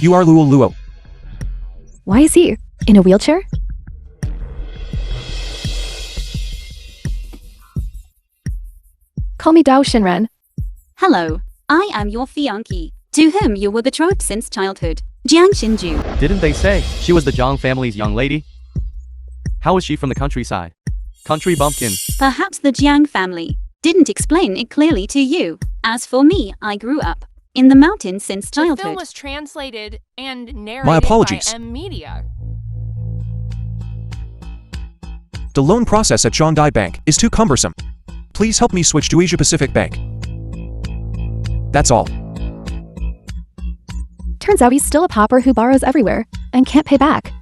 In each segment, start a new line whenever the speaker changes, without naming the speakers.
You are Luo Luo.
Why is he in a wheelchair? Call me Dao Shinren.
Hello, I am your fiancé, to whom you were betrothed since childhood, Jiang Xinju.
Didn't they say she was the Zhang family's young lady? How is she from the countryside? Country bumpkin.
Perhaps the Jiang family didn't explain it clearly to you. As for me, I grew up in the mountains since
The film
childhood.
was translated and narrated
My apologies.
by M Media.
The loan process at Shanghai Bank is too cumbersome. Please help me switch to Asia Pacific Bank. That's all.
Turns out he's still a pauper who borrows everywhere and can't pay back.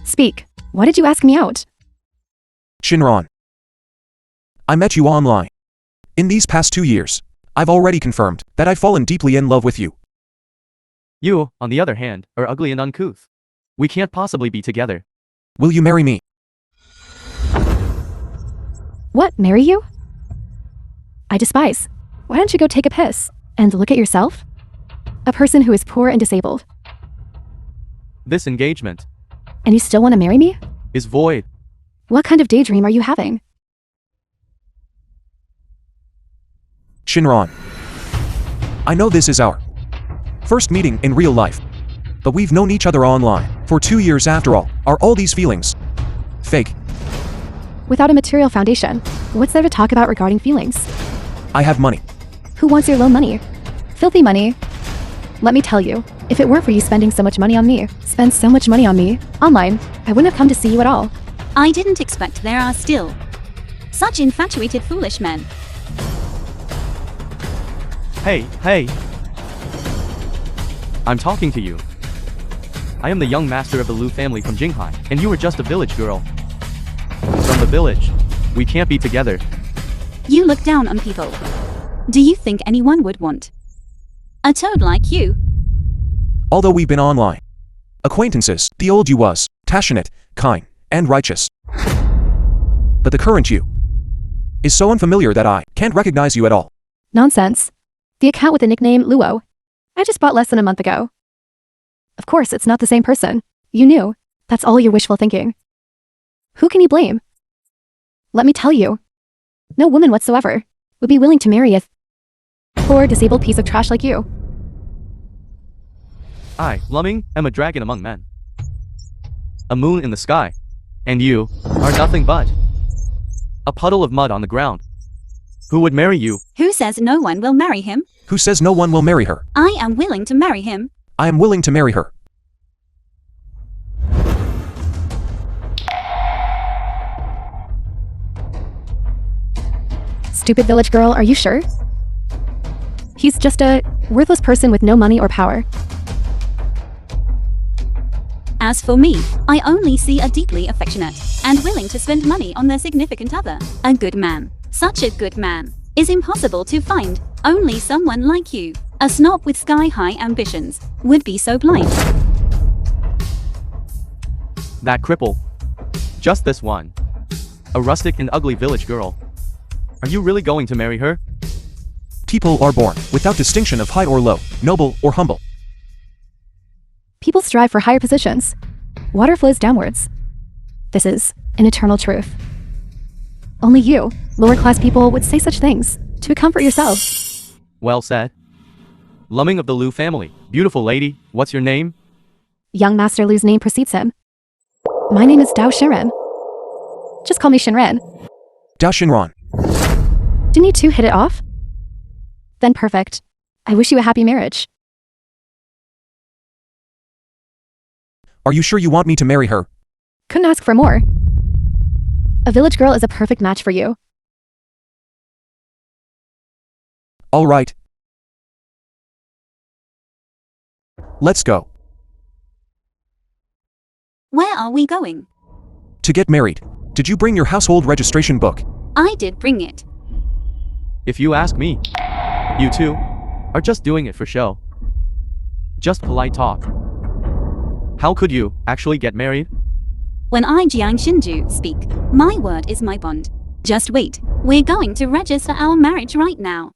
Speak. Why did you ask me out?
Shinran. I met you online. In these past 2 years, I've already confirmed that I've fallen deeply in love with you.
You, on the other hand, are ugly and uncouth. We can't possibly be together.
Will you marry me?
What, marry you? I despise. Why don't you go take a piss and look at yourself? A person who is poor and disabled.
This engagement
And you still want to marry me?
is void.
What kind of daydream are you having?
Shinran. I know this is our first meeting in real life, but we've known each other online for 2 years after all. Are all these feelings fake?
Without a material foundation, what's there to talk about regarding feelings?
I have money.
Who wants your loan money? Filthy money. Let me tell you, if it weren't for you spend so much money on me, online, I wouldn't have come to see you at all.
I didn't expect there are still such infatuated foolish men.
Hey. I'm talking to you. I am the young master of the Lu family from Jinghai, and you are just a village girl. From the village. We can't be together.
You look down on people. Do you think anyone would want a toad like you?
Although we've been online acquaintances, the old you was passionate, kind, and righteous. But the current you is so unfamiliar that I can't recognize you at all.
Nonsense. The account with the nickname Luo. I just bought less than a month ago. Of course, it's not the same person. You knew. That's all your wishful thinking. Who can you blame? Let me tell you. No woman whatsoever would be willing to marry a poor, disabled piece of trash like you.
I, Lumming, am a dragon among men. A moon in the sky. And you are nothing but a puddle of mud on the ground. Who would marry you?
Who says no one will marry him?
Who says no one will marry her?
I am willing to marry him.
I am willing to marry her.
Stupid village girl, are you sure? He's just a worthless person with no money or power.
As for me, I only see a deeply affectionate and willing to spend money on their significant other. A good man. Such a good man is impossible to find. Only someone like you, a snob with sky-high ambitions, would be so blind.
That cripple. Just this one. A rustic and ugly village girl. Are you really going to marry her?
People are born without distinction of high or low, noble or humble.
People strive for higher positions. Water flows downwards. This is an eternal truth. Only you, lower-class people, would say such things to comfort yourselves.
Well said. Lumming of the Lu family. Beautiful lady, what's your name?
Young Master Lu's name precedes him. My name is Dao Shinren. Just call me Shinren.
Dao Shinran.
Didn't you two hit it off? Then perfect. I wish you a happy marriage.
Are you sure you want me to marry her?
Couldn't ask for more. A village girl is a perfect match for you.
All right. Let's go.
Where are we going?
To get married. Did you bring your household registration book?
I did bring it.
If you ask me, you two are just doing it for show. Just polite talk. How could you actually get married?
When I Jiang Xinju speak, my word is my bond. Just wait, we're going to register our marriage right now.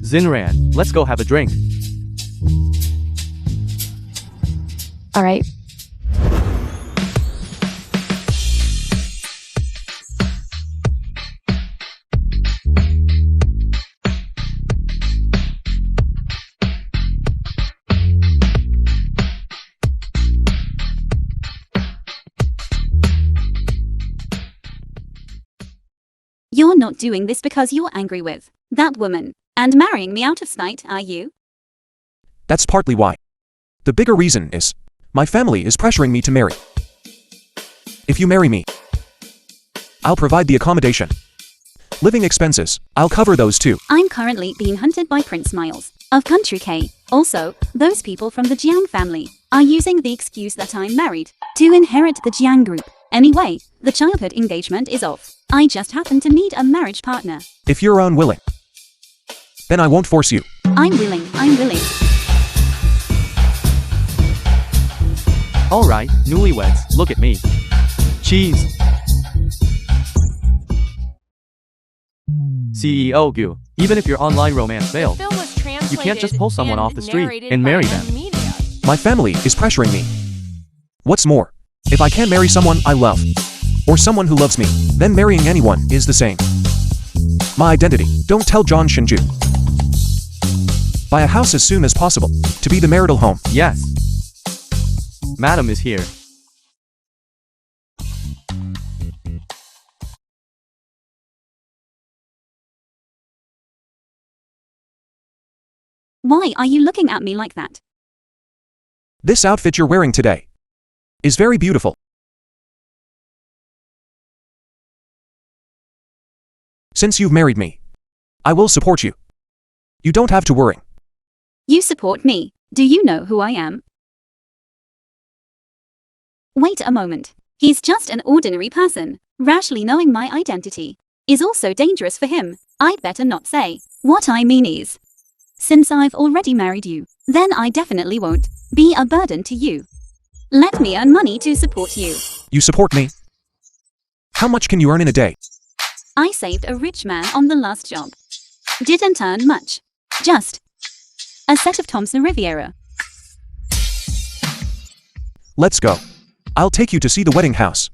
Zinran, let's go have a drink.
Alright.
You're not doing this because you're angry with that woman and marrying me out of spite, are you?
That's partly why. The bigger reason is, my family is pressuring me to marry. If you marry me, I'll provide the accommodation. Living expenses, I'll cover those too.
I'm currently being hunted by Prince Miles of Country K. Also, those people from the Jiang family are using the excuse that I'm married to inherit the Jiang group. Anyway, the childhood engagement is off. I just happen to need a marriage partner.
If you're unwilling, then I won't force you.
I'm willing.
Alright, newlyweds, look at me. Cheese. CEO Gu, even if your online romance failed,
Film was translated
you can't just pull someone
and
off the street
narrated
and
by
marry
M
them.
Media.
My family is pressuring me. What's more, if I can't marry someone I love, or someone who loves me, then marrying anyone is the same. My identity, don't tell John Shinju. Buy a house as soon as possible, to be the marital home.
Yes. Madam is here.
Why are you looking at me like that?
This outfit you're wearing today is very beautiful. Since you've married me, I will support you. You don't have to worry.
You support me. Do you know who I am? Wait a moment. He's just an ordinary person. Rashly knowing my identity is also dangerous for him. I'd better not say. What I mean is, since I've already married you, then I definitely won't be a burden to you. Let me earn money to support you.
You support me? How much can you earn in a day?
I saved a rich man on the last job. Didn't earn much. Just a set of Thomson Riviera.
Let's go. I'll take you to see the wedding house.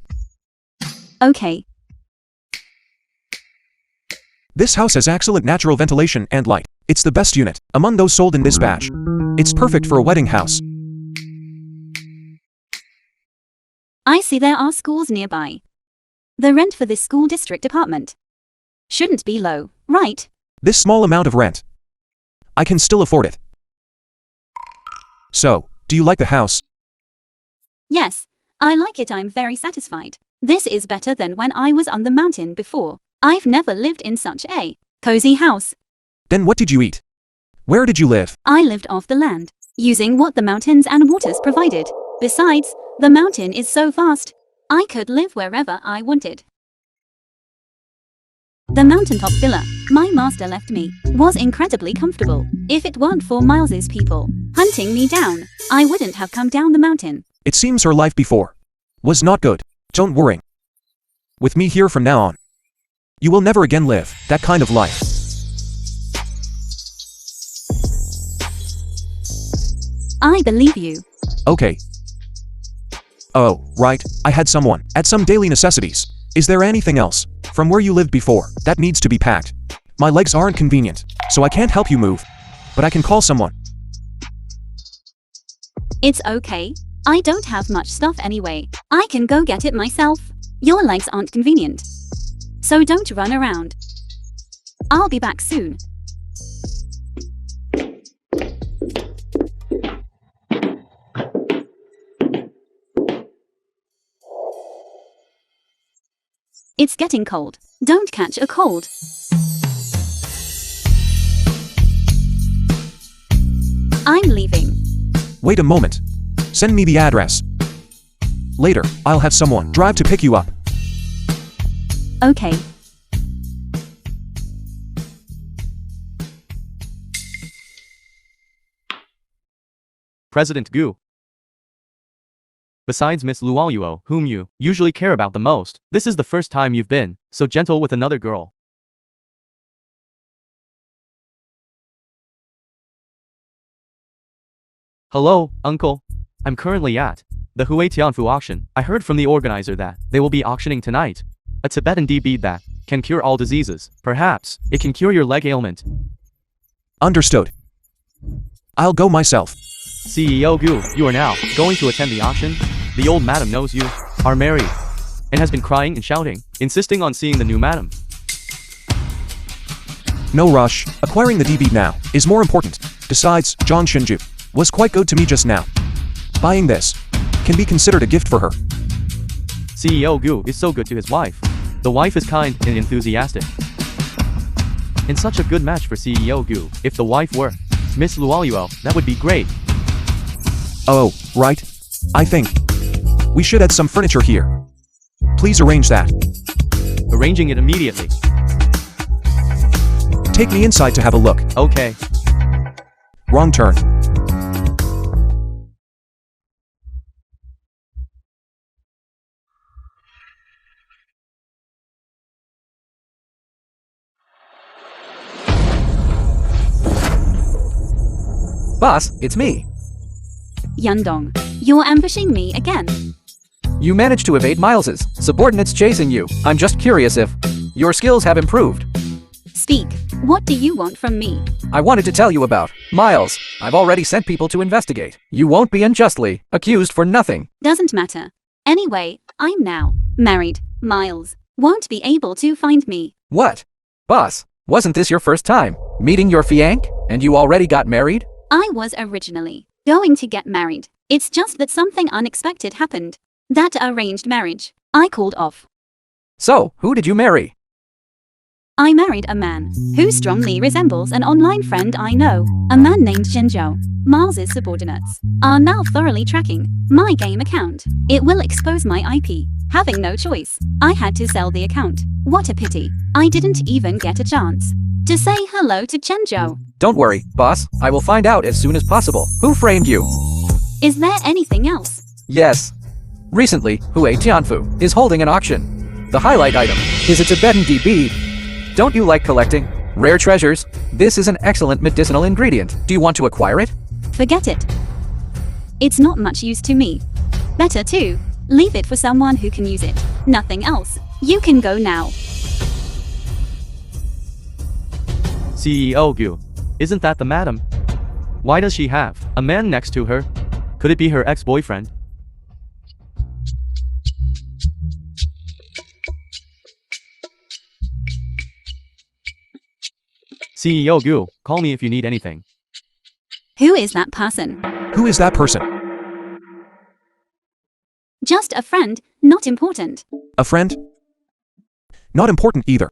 Okay.
This house has excellent natural ventilation and light. It's the best unit among those sold in this batch. It's perfect for a wedding house.
I see there are schools nearby. The rent for this school district apartment shouldn't be low, right?
This small amount of rent, I can still afford it. So, do you like the house?
Yes, I like it. I'm very satisfied. This is better than when I was on the mountain before. I've never lived in such a cozy house.
Then what did you eat? Where did you live?
I lived off the land, using what the mountains and waters provided. Besides, the mountain is so vast, I could live wherever I wanted. The mountaintop villa my master left me was incredibly comfortable. If it weren't for Miles's people hunting me down, I wouldn't have come down the mountain.
It seems her life before was not good. Don't worry. With me here from now on, you will never again live that kind of life.
I believe you.
Okay. Oh, right, I had someone at some daily necessities. Is there anything else from where you lived before that needs to be packed? My legs aren't convenient, so I can't help you move, but I can call someone.
It's okay. I don't have much stuff anyway. I can go get it myself. Your legs aren't convenient, so don't run around. I'll be back soon. It's getting cold. Don't catch a cold. I'm leaving.
Wait a moment. Send me the address. Later, I'll have someone drive to pick you up.
Okay.
President Gu. Besides Miss Luoyuo, whom you usually care about the most, this is the first time you've been so gentle with another girl. Hello, uncle. I'm currently at the Hue Tianfu auction. I heard from the organizer that they will be auctioning tonight a Tibetan D bead that can cure all diseases. Perhaps it can cure your leg ailment.
Understood. I'll go myself.
CEO Gu, you are now going to attend the auction? The old madam knows you are married and has been crying and shouting, insisting on seeing the new madam.
No rush. Acquiring the D-bead now is more important. Besides, John Shinju was quite good to me just now. Buying this can be considered a gift for her.
CEO Gu is so good to his wife. The wife is kind and enthusiastic. And such a good match for CEO Gu. If the wife were Miss Luoyuo, that would be great.
Oh, right. I think we should add some furniture here. Please arrange that.
Arranging it immediately.
Take me inside to have a look.
Okay.
Wrong turn.
Boss, it's me.
Yundong, you're ambushing me again.
You managed to evade Miles's subordinates chasing you. I'm just curious if your skills have improved.
Speak. What do you want from me?
I wanted to tell you about Miles. I've already sent people to investigate. You won't be unjustly accused for nothing.
Doesn't matter. Anyway, I'm now married. Miles won't be able to find me.
What? Boss, wasn't this your first time meeting your fiancé and you already got married?
I was originally going to get married. It's just that something unexpected happened. That arranged marriage I called off.
So, who did you marry?
I married a man who strongly resembles an online friend I know. A man named Zhenzhou. Miles's subordinates are now thoroughly tracking my game account. It will expose my IP. Having no choice, I had to sell the account. What a pity. I didn't even get a chance to say hello to Zhenzhou.
Don't worry, boss. I will find out as soon as possible. Who framed you?
Is there anything else?
Yes. Recently, Hue Tianfu is holding an auction. The highlight item is a Tibetan D bead. Don't you like collecting rare treasures? This is an excellent medicinal ingredient. Do you want to acquire it?
Forget it. It's not much use to me. Better to leave it for someone who can use it. Nothing else. You can go now.
CEO Gu, isn't that the madam? Why does she have a man next to her? Could it be her ex-boyfriend? CEO Gu, call me if you need anything.
Who is that person?
Who is that person?
Just a friend, not important.
A friend? Not important either.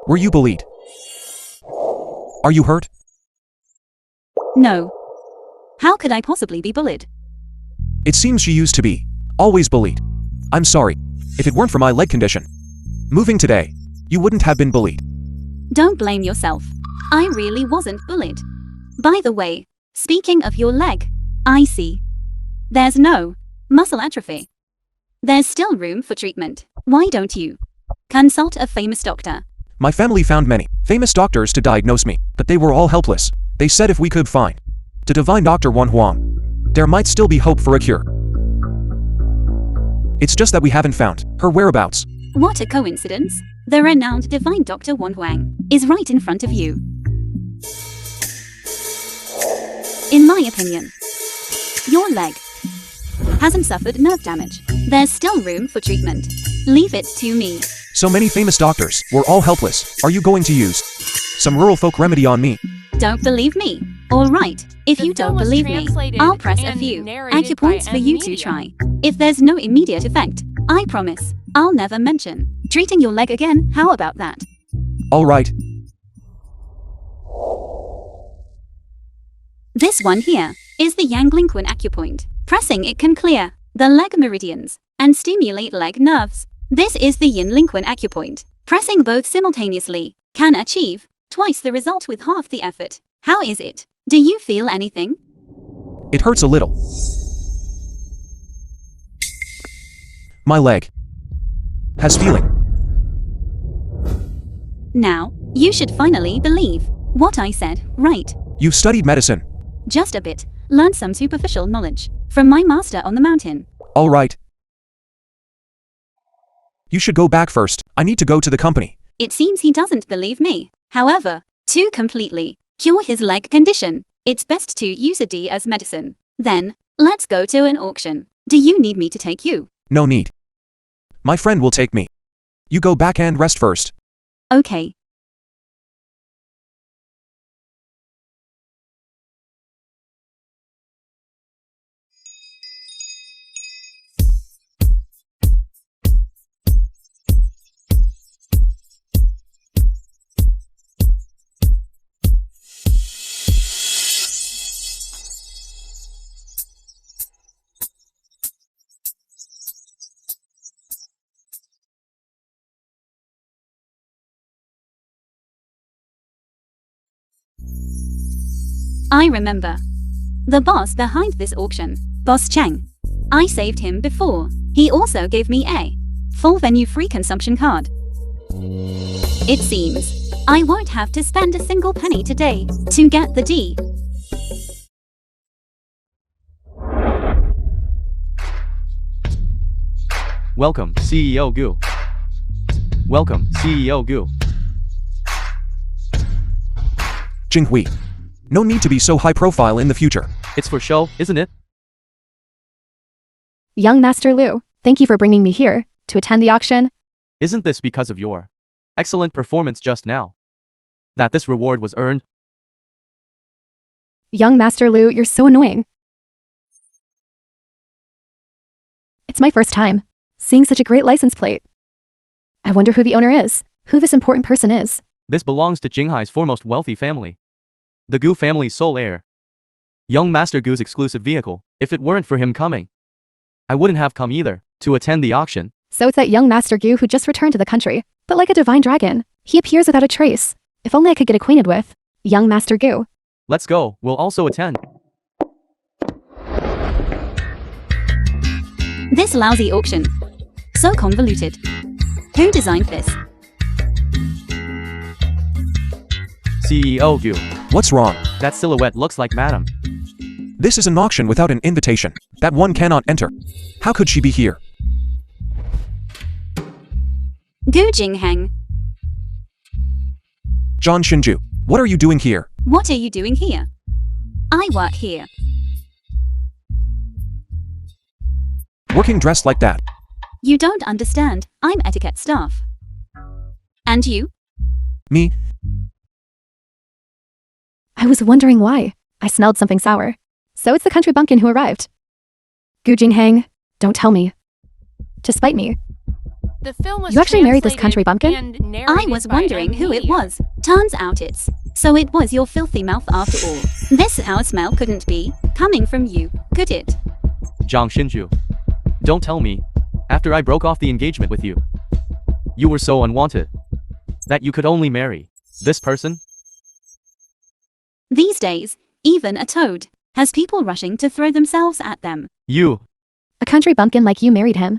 Were you bullied? Are you hurt?
No. How could I possibly be bullied?
It seems she used to be always bullied. I'm sorry. If it weren't for my leg condition, moving today, you wouldn't have been bullied.
Don't blame yourself. I really wasn't bullied. By the way, speaking of your leg, I see. There's no muscle atrophy. There's still room for treatment. Why don't you consult a famous doctor?
My family found many famous doctors to diagnose me, but they were all helpless. They said if we could find the divine Dr. Wan Huang, there might still be hope for a cure. It's just that we haven't found her whereabouts.
What a coincidence. The renowned divine Dr. Wan Huang is right in front of you. In my opinion, your leg hasn't suffered nerve damage. There's still room for treatment. Leave it to me.
So many famous doctors were all helpless. Are you going to use some rural folk remedy on me?
Don't believe me? Alright, if you don't believe me, I'll press a few acupoints for you to try. If there's no immediate effect, I promise, I'll never mention treating your leg again. How about that?
All right.
This one here is the Yanglingquan acupoint. Pressing it can clear the leg meridians and stimulate leg nerves. This is the Yinlingquan acupoint. Pressing both simultaneously can achieve twice the result with half the effort. How is it? Do you feel anything?
It hurts a little. My leg has feeling.
Now, you should finally believe what I said, right?
You've studied medicine.
Just a bit. Learned some superficial knowledge from my master on the mountain.
All right. You should go back first. I need to go to the company.
It seems he doesn't believe me. However, to completely cure his leg condition, it's best to use a D as medicine. Then, let's go to an auction. Do you need me to take you?
No need. My friend will take me. You go back and rest first.
Okay. I remember. The boss behind this auction, Boss Chang. I saved him before. He also gave me a full venue free consumption card. It seems I won't have to spend a single penny today to get the D.
Welcome, CEO Gu. Welcome, CEO Gu.
Jinghui. No need to be so high profile in the future.
It's for show, isn't it?
Young Master Liu, thank you for bringing me here to attend the auction.
Isn't this because of your excellent performance just now that this reward was earned?
Young Master Liu, you're so annoying. It's my first time seeing such a great license plate. I wonder who the owner is, who this important person is.
This belongs to Jinghai's foremost wealthy family. The Gu family's sole heir. Young Master Gu's exclusive vehicle. If it weren't for him coming, I wouldn't have come either, to attend the auction.
So it's that young Master Gu who just returned to the country. But like a divine dragon, he appears without a trace. If only I could get acquainted with young Master Gu.
Let's go, we'll also attend.
This lousy auction. So convoluted. Who designed this?
CEO Gu.
What's wrong?
That silhouette looks like Madam.
This is an auction without an invitation that one cannot enter. How could she be here?
Gu Jingheng.
John Shinju, what are you doing here?
What are you doing here? I work here.
Working dressed like that.
You don't understand. I'm etiquette staff. And you?
Me?
I was wondering why. I smelled something sour. So it's the country bumpkin who arrived. Gu Jingheng, don't tell me. To spite me.
The film was
You actually married this country
translated
bumpkin?
and narrated
I was
by
wondering who it
Amy.
was. Turns out it's. So it was your filthy mouth after all. This sour smell couldn't be coming from you, could it?
Zhang Shinju. Don't tell me. After I broke off the engagement with you, you were so unwanted that you could only marry this person?
These days, even a toad has people rushing to throw themselves at them.
You.
A country bumpkin like you married him.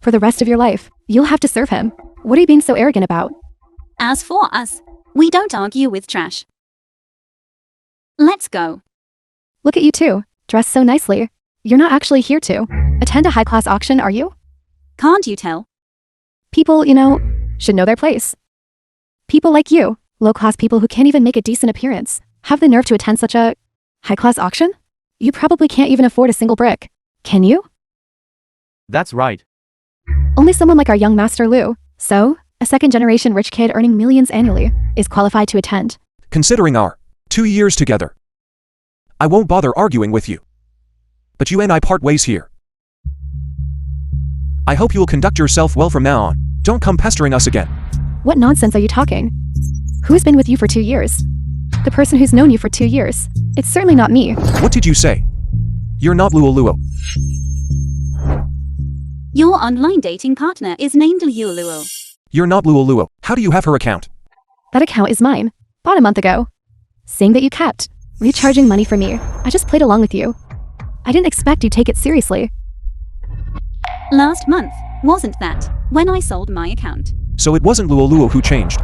For the rest of your life, you'll have to serve him. What are you being so arrogant about?
As for us, we don't argue with trash. Let's go.
Look at you two, dressed so nicely. You're not actually here to attend a high-class auction, are you?
Can't you tell?
People, should know their place. People like you, low-class people who can't even make a decent appearance, have the nerve to attend such a high-class auction? You probably can't even afford a single brick. Can you?
That's right.
Only someone like our young Master Liu, so, a second-generation rich kid earning millions annually, is qualified to attend.
Considering our 2 years together, I won't bother arguing with you. But you and I part ways here. I hope you'll conduct yourself well from now on. Don't come pestering us again.
What nonsense are you talking? Who's been with you for 2 years? The person who's known you for 2 years. It's certainly not me.
What did you say? You're not Luo Luo.
Your online dating partner is named Liu Luo.
You're not Luo Luo. How do you have her account?
That account is mine. Bought a month ago. Saying that you kept recharging money for me. I just played along with you. I didn't expect you'd take it seriously.
Last month, wasn't that when I sold my account?
So it wasn't Luo Luo who changed,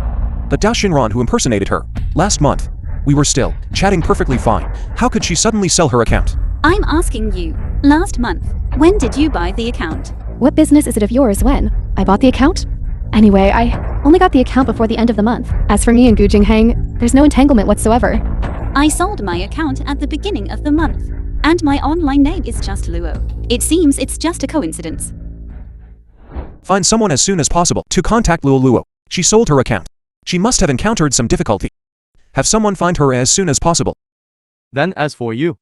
but Dao Shinran who impersonated her. Last month, we were still chatting perfectly fine. How could she suddenly sell her account?
I'm asking you, last month, when did you buy the account?
What business is it of yours when I bought the account? Anyway, I only got the account before the end of the month. As for me and Gu Jingheng, there's no entanglement whatsoever.
I sold my account at the beginning of the month, and my online name is just Luo. It seems it's just a coincidence.
Find someone as soon as possible to contact Luo Luo. She sold her account. She must have encountered some difficulty. Have someone find her as soon as possible.
Then as for you.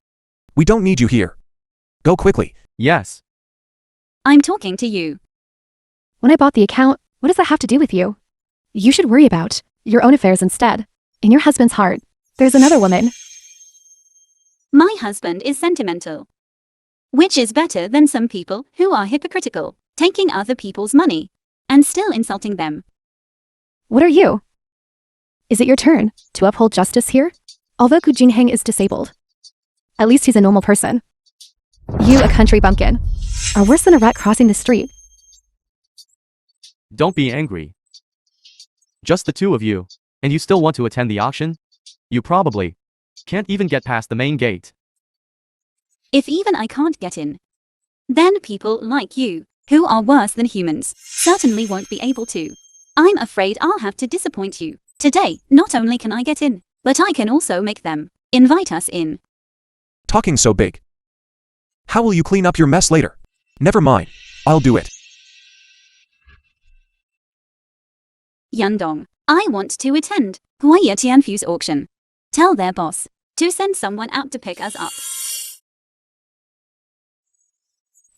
We don't need you here. Go quickly.
Yes.
I'm talking to you.
When I bought the account, what does that have to do with you? You should worry about your own affairs instead. In your husband's heart, there's another woman.
My husband is sentimental. Which is better than some people who are hypocritical, taking other people's money, and still insulting them.
What are you? Is it your turn to uphold justice here? Although Gu Jingheng is disabled, at least he's a normal person. You, a country bumpkin, are worse than a rat crossing the street.
Don't be angry. Just the two of you, and you still want to attend the auction? You probably can't even get past the main gate.
If even I can't get in, then people like you, who are worse than humans, certainly won't be able to. I'm afraid I'll have to disappoint you. Today, not only can I get in, but I can also make them invite us in.
Talking so big. How will you clean up your mess later? Never mind. I'll do it.
Yandong, I want to attend Huaya Tianfu's auction. Tell their boss to send someone out to pick us up.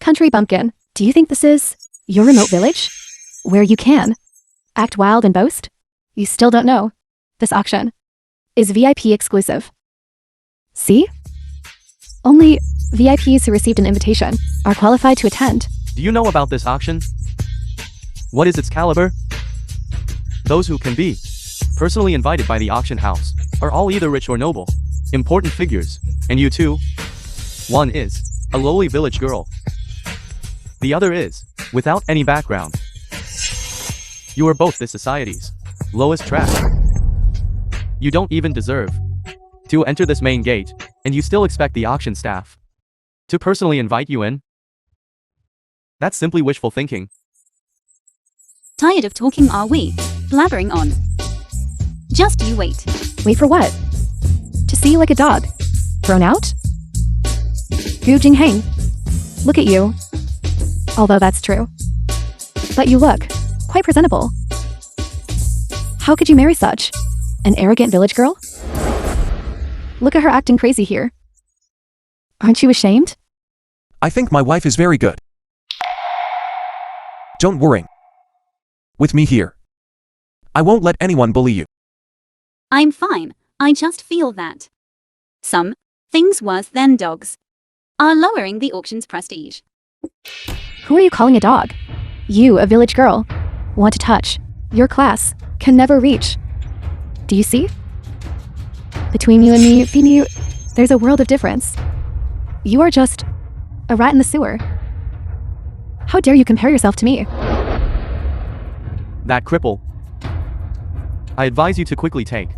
Country bumpkin, do you think this is your remote village? Where you can act wild and boast? You still don't know. This auction is VIP exclusive. See? Only VIPs who received an invitation are qualified to attend.
Do you know about this auction? What is its caliber? Those who can be personally invited by the auction house are all either rich or noble, important figures, and you too. One is a lowly village girl. The other is without any background. You are both this society's lowest trash. You don't even deserve to enter this main gate, and you still expect the auction staff to personally invite you in? That's simply wishful thinking.
Tired of talking, are we? Blabbering on. Just you wait.
Wait for what? To see you like a dog. Thrown out? Gu Jingheng. Look at you. Although that's true. But you look quite presentable. How could you marry such an arrogant village girl? Look at her acting crazy here. Aren't you ashamed?
I think my wife is very good. Don't worry. With me here, I won't let anyone bully you.
I'm fine. I just feel that some things worse than dogs are lowering the auction's prestige.
Who are you calling a dog? You, a village girl, want to touch your class, can never reach. Do you see? Between you and me, Finu, there's a world of difference. You are just a rat in the sewer. How dare you compare yourself to me?
That cripple. I advise you to quickly take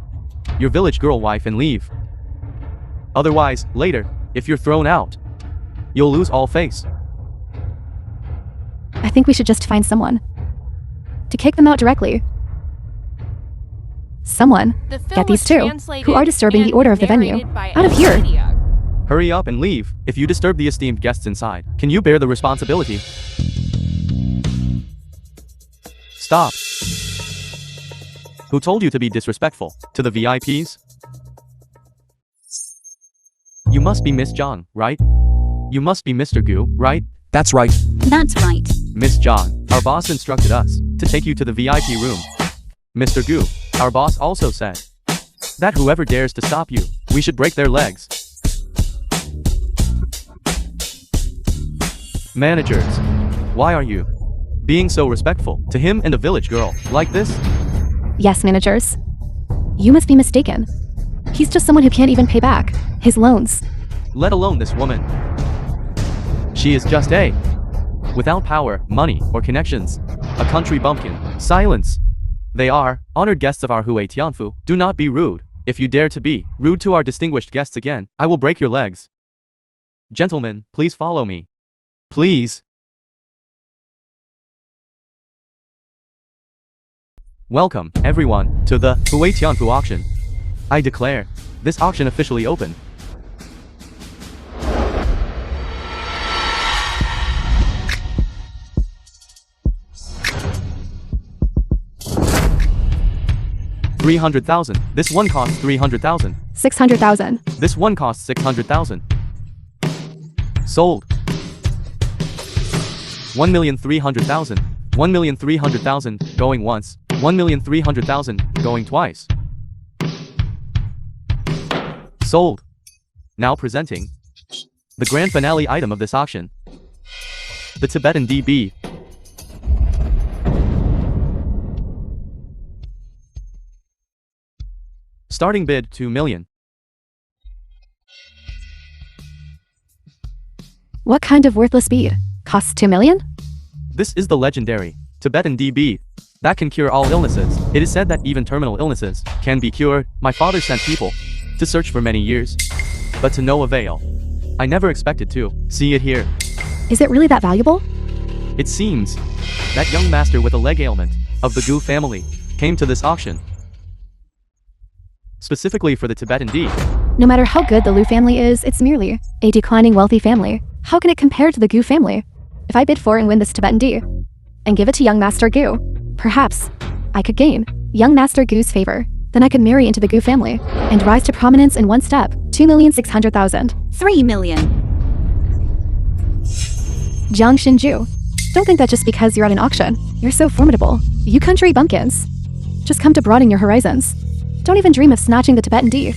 your village girl wife and leave. Otherwise, later, if you're thrown out, you'll lose all face.
I think we should just find someone to kick them out directly. Someone,
The film
get these
was
two,
translated
who are disturbing the
and
order of the venue.
narrated by
Out of here.
Wikipedia.
Hurry up and leave. If you disturb the esteemed guests inside, can you bear the responsibility? Stop. Who told you to be disrespectful to the VIPs? You must be Miss Zhang, right? You must be Mr. Gu, right?
That's right.
That's right.
Miss Zhang, our boss instructed us to take you to the VIP room. Mr. Gu, our boss also said that whoever dares to stop you, we should break their legs. Managers, why are you being so respectful to him and a village girl like this?
Yes, managers. You must be mistaken. He's just someone who can't even pay back his loans.
Let alone this woman. She is just without power, money, or connections, a country bumpkin. Silence. They are honored guests of our Hui Tianfu. Do not be rude. If you dare to be rude to our distinguished guests again, I will break your legs. Gentlemen, please follow me. Please. Welcome, everyone, to the Hui Tianfu auction. I declare this auction officially open. $300,000. This one costs $300,000.
600,000.
This one costs $600,000. Sold. $1,300,000. $1,300,000 going once. $1,300,000 going twice. Sold. Now presenting the grand finale item of this auction. The Tibetan DB. Starting bid $2 million.
What kind of worthless bead? Costs 2 million?
This is the legendary Tibetan DB that can cure all illnesses. It is said that even terminal illnesses can be cured. My father sent people to search for many years, but to no avail. I never expected to see it here.
Is it really that valuable?
It seems that young master with a leg ailment of the Gu family came to this auction specifically for the Tibetan D.
No matter how good the Liu family is, it's merely a declining wealthy family. How can it compare to the Gu family? If I bid for and win this Tibetan D and give it to young Master Gu, perhaps I could gain young Master Gu's favor. Then I could marry into the Gu family and rise to prominence in one step. 2,600,000.
3 million.
Jiang Xinju. Don't think that just because you're at an auction, you're so formidable. You country bumpkins. Just come to broaden your horizons. Don't even dream of snatching the Tibetan D.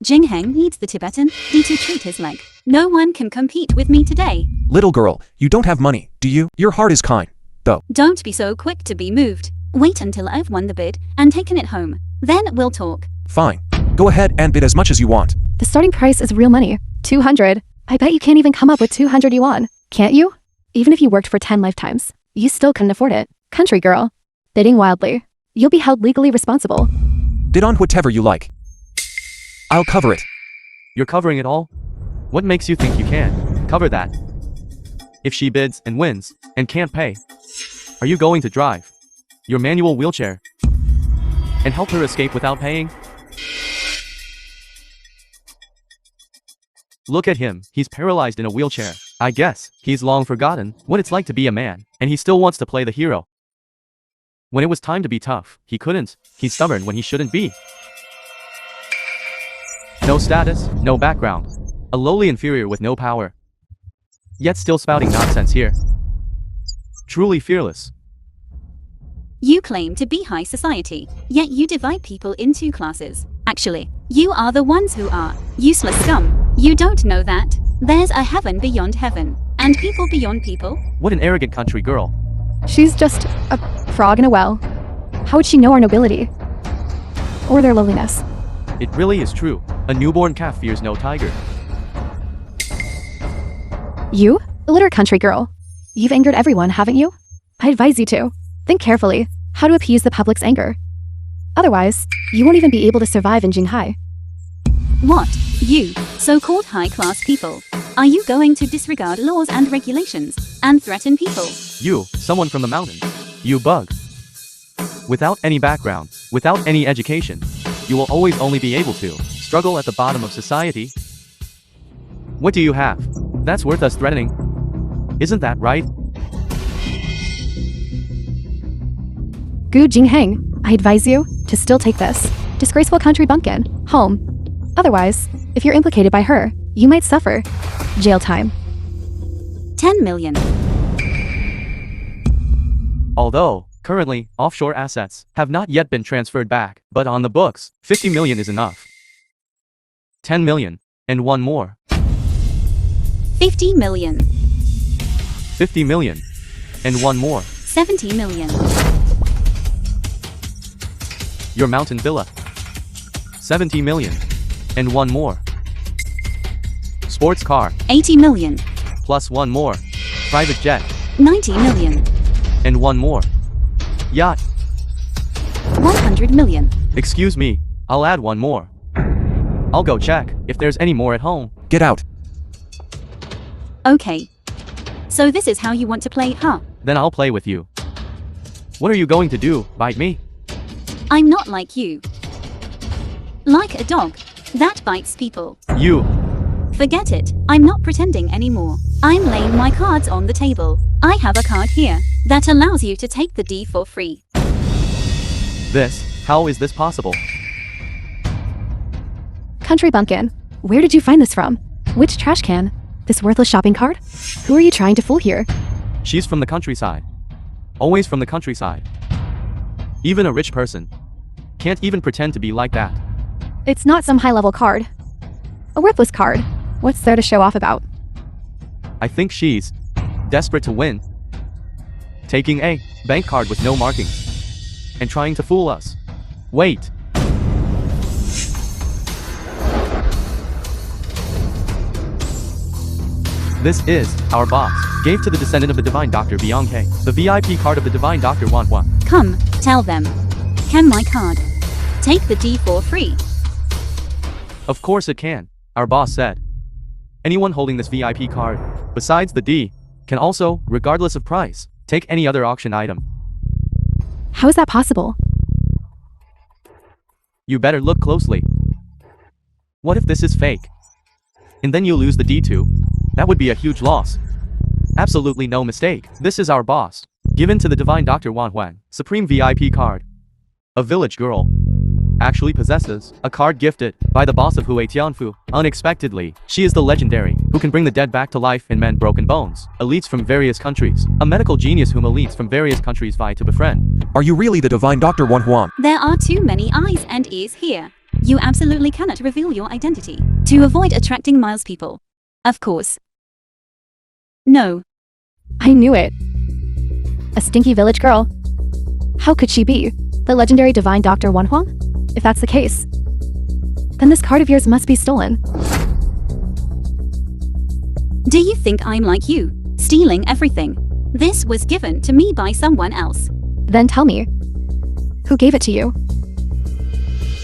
Jingheng needs the Tibetan D to treat his leg. No one can compete with me today.
Little girl, you don't have money, do you? Your heart is kind, though.
Don't be so quick to be moved. Wait until I've won the bid and taken it home. Then we'll talk.
Fine. Go ahead and bid as much as you want.
The starting price is real money. 200. I bet you can't even come up with 200 yuan. Can't you? Even if you worked for 10 lifetimes, you still couldn't afford it. Country girl. Bidding wildly. You'll be held legally responsible.
Bid on whatever you like. I'll cover it.
You're covering it all? What makes you think you can cover that? If she bids and wins and can't pay, are you going to drive your manual wheelchair and help her escape without paying? Look at him, he's paralyzed in a wheelchair. I guess he's long forgotten what it's like to be a man, and he still wants to play the hero. When it was time to be tough, he couldn't. He's stubborn when he shouldn't be. No status, no background. A lowly inferior with no power. Yet still spouting nonsense here. Truly fearless.
You claim to be high society, yet you divide people into classes. Actually, you are the ones who are useless scum. You don't know that there's a heaven beyond heaven, and people beyond people.
What an arrogant country girl.
She's just a frog in a well. How would she know our nobility? Or their lowliness?
It really is true. A newborn calf fears no tiger.
You? Illiterate country girl. You've angered everyone, haven't you? I advise you to. Think carefully how to appease the public's anger. Otherwise, you won't even be able to survive in Jinghai.
What? You, so-called high-class people. Are you going to disregard laws and regulations and threaten people?
You, someone from the mountains. You bug. Without any background, without any education, you will always only be able to struggle at the bottom of society. What do you have that's worth us threatening? Isn't that right?
Gu Jingheng, I advise you to still take this disgraceful country bumpkin home. Otherwise, if you're implicated by her, you might suffer jail time.
10 million.
Although, currently, offshore assets have not yet been transferred back, but on the books, 50 million is enough. 10 million, and one more.
50 million.
50 million, and one more.
70 million.
Your mountain villa. 70 million, and one more. Sports car,
80 million.
plus one more. Private jet,
90 million.
and one more. Yacht,
100 million.
Excuse me, I'll add one more. I'll go check if there's any more at home.
Get out.
Okay. So this is how you want to play, huh?
Then I'll play with you. What are you going to do, bite me?
I'm not like you. Like a dog that bites people.
You.
Forget it, I'm not pretending anymore. I'm laying my cards on the table. I have a card here that allows you to take the D for free.
How is this possible?
Country bumpkin. Where did you find this from? Which trash can? This worthless shopping cart? Who are you trying to fool here?
She's from the countryside. Always from the countryside. Even a rich person can't even pretend to be like that.
It's not some high-level card. A worthless card. What's there to show off about?
I think she's desperate to win. Taking a bank card with no markings and trying to fool us. Wait. This is our boss. Gave to the descendant of the divine Dr. Bianca, the VIP card of the divine Dr. Wan Wan.
Come, tell them. Can my card take the D for free?
Of course it can, our boss said. Anyone holding this VIP card, besides the D, can also, regardless of price, take any other auction item.
How is that possible?
You better look closely. What if this is fake? And then you lose the D too? That would be a huge loss. Absolutely no mistake. This is our boss. Given to the divine Dr. Wan Huan, Supreme VIP card. A village girl actually possesses a card gifted by the boss of Hui Tianfu. Unexpectedly, she is the legendary who can bring the dead back to life and mend broken bones. Elites from various countries. A medical genius whom elites from various countries vie to befriend.
Are you really the divine Dr. Wan Huan?
There are too many eyes and ears here. You absolutely cannot reveal your identity to avoid attracting Miles people. Of course. No.
I knew it. A stinky village girl. How could she be the legendary divine Dr. Wan Huang? If that's the case, then this card of yours must be stolen.
Do you think I'm like you, stealing everything? This was given to me by someone else.
Then tell me, who gave it to you?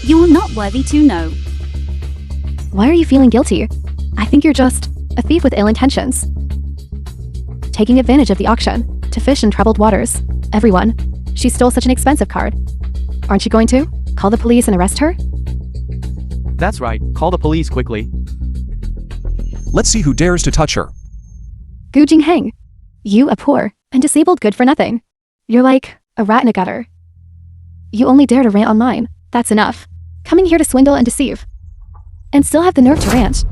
You're not worthy to know.
Why are you feeling guilty? I think you're just a thief with ill intentions. Taking advantage of the auction to fish in troubled waters. Everyone, she stole such an expensive card. Aren't you going to call the police and arrest her?
That's right, call the police quickly.
Let's see who dares to touch her.
Gu Jingheng, you a poor and disabled good-for-nothing. You're like a rat in a gutter. You only dare to rant on mine. That's enough. Coming here to swindle and deceive. And still have the nerve to rant.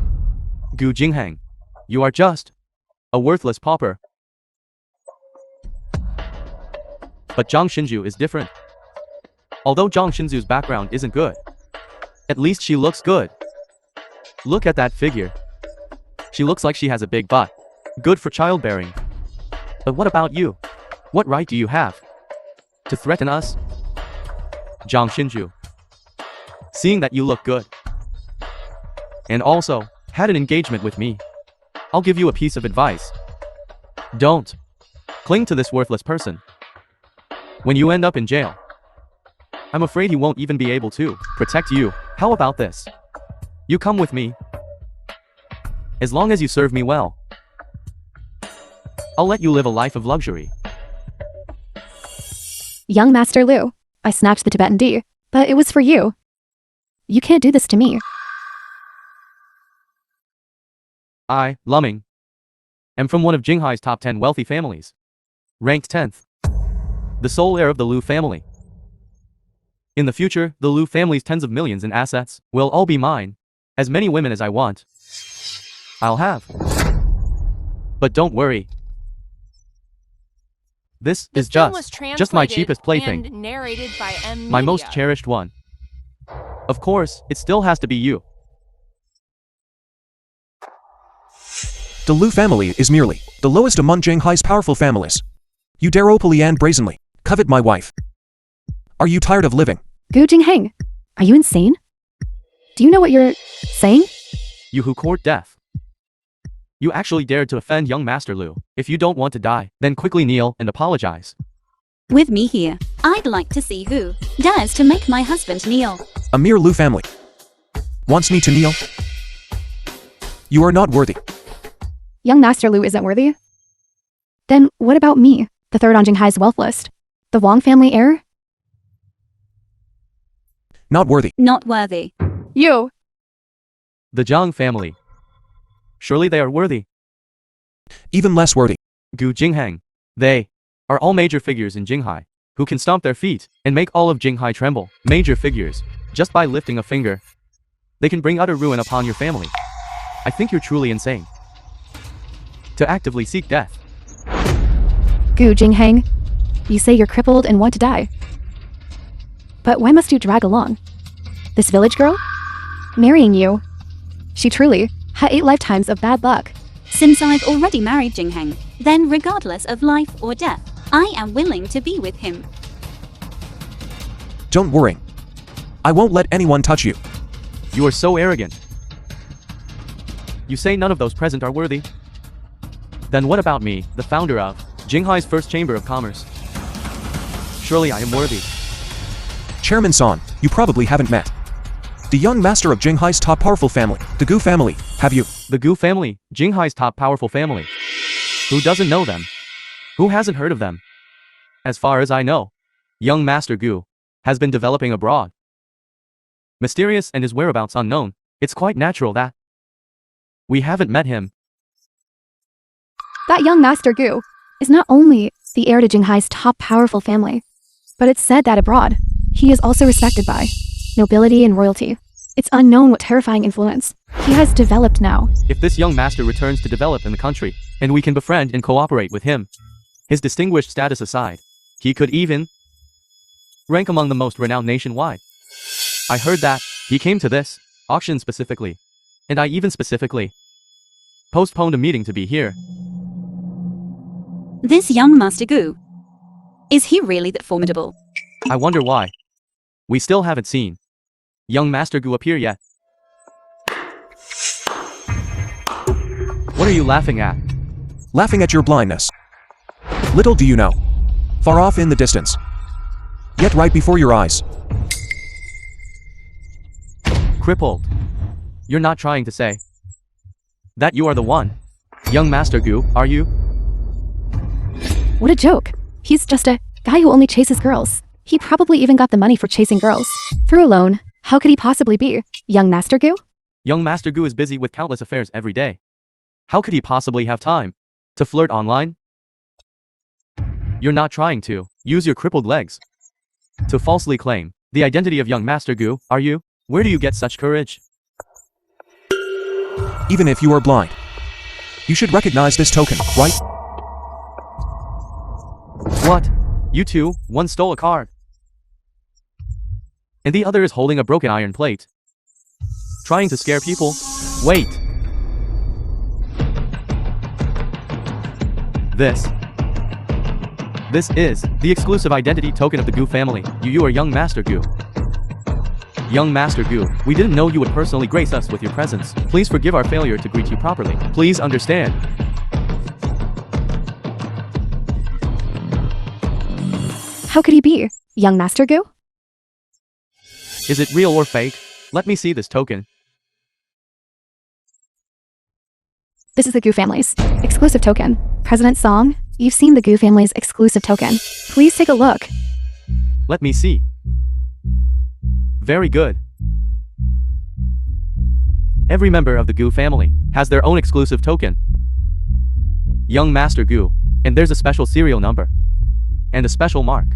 Gu Jingheng, you are just a worthless pauper. But Zhang Xinju is different. Although Zhang Xinju's background isn't good, at least she looks good. Look at that figure. She looks like she has a big butt. Good for childbearing. But what about you? What right do you have to threaten us? Zhang Xinju. Seeing that you look good, and also had an engagement with me, I'll give you a piece of advice. Don't cling to this worthless person. When you end up in jail, I'm afraid he won't even be able to protect you. How about this? You come with me. As long as you serve me well, I'll let you live a life of luxury.
Young Master Liu, I snatched the Tibetan D, but it was for you. You can't do this to me.
I, Lumming, am from one of Jinghai's top 10 wealthy families. Ranked 10th. The sole heir of the Liu family. In the future, the Liu family's tens of millions in assets will all be mine. As many women as I want, I'll have. But don't worry. This is
film was
just my cheapest plaything.
and narrated by M.
My most
Media.
cherished one. Of course, it still has to be you.
The Liu family is merely the lowest among Shanghai's powerful families. You dare openly and brazenly covet my wife. Are you tired of living?
Gu Jingheng, are you insane? Do you know what you're saying?
You who court death. You actually dared to offend young Master Liu. If you don't want to die, then quickly kneel and apologize.
With me here, I'd like to see who dares to make my husband kneel.
A mere Lu family wants me to kneel? You are not worthy.
Young Master Lu isn't worthy? Then what about me, the third on Jinghai's wealth list? The Wang family heir?
Not worthy.
Not worthy.
You!
The Zhang family. Surely they are worthy.
Even less worthy.
Gu Jinghang. They are all major figures in Jinghai, who can stomp their feet and make all of Jinghai tremble. Major figures. Just by lifting a finger, they can bring utter ruin upon your family. I think you're truly insane to actively seek death.
Gu Jinghang, you say you're crippled and want to die. But why must you drag along this village girl? Marrying you. She truly had 8 lifetimes of bad luck.
Since I've already married Jinghang, then regardless of life or death, I am willing to be with him.
Don't worry. I won't let anyone touch you.
You are so arrogant. You say none of those present are worthy? Then what about me, the founder of Jinghai's first chamber of commerce? Surely I am worthy.
Chairman San, you probably haven't met the young master of Jinghai's top powerful family, the Gu family, have you?
The Gu family, Jinghai's top powerful family. Who doesn't know them? Who hasn't heard of them? As far as I know, young Master Gu has been developing abroad. Mysterious and his whereabouts unknown. It's quite natural that we haven't met him.
That young Master Gu is not only the heir to Jinghai's top powerful family, but it's said that abroad, he is also respected by nobility and royalty. It's unknown what terrifying influence he has developed now.
If this young master returns to develop in the country, and we can befriend and cooperate with him, his distinguished status aside, he could even rank among the most renowned nationwide. I heard that he came to this auction specifically, and I even specifically postponed a meeting to be here.
This young Master Gu, is he really that formidable?
I wonder why we still haven't seen young Master Gu appear yet. What are you laughing at?
Laughing at your blindness. Little do you know. Far off in the distance, yet right before your eyes.
Crippled. You're not trying to say that you are the one young Master Gu, are you?
What a joke. He's just a guy who only chases girls. He probably even got the money for chasing girls through a loan. How could he possibly be young Master Gu?
Young Master Gu is busy with countless affairs every day. How could he possibly have time to flirt online? You're not trying to use your crippled legs to falsely claim the identity of young Master Gu, are you? Where do you get such courage?
Even if you are blind, you should recognize this token, right?
What? You two, one stole a card, and the other is holding a broken iron plate. Trying to scare people? Wait. This is the exclusive identity token of the Gu family. You are young Master Gu. Young Master Gu, we didn't know you would personally grace us with your presence. Please forgive our failure to greet you properly. Please understand.
How could he be young Master Gu?
Is it real or fake? Let me see this token.
This is the Gu family's exclusive token. President Song, you've seen the Gu family's exclusive token. Please take a look.
Let me see. Very good. Every member of the Gu family has their own exclusive token. Young Master Gu, and there's a special serial number and a special mark.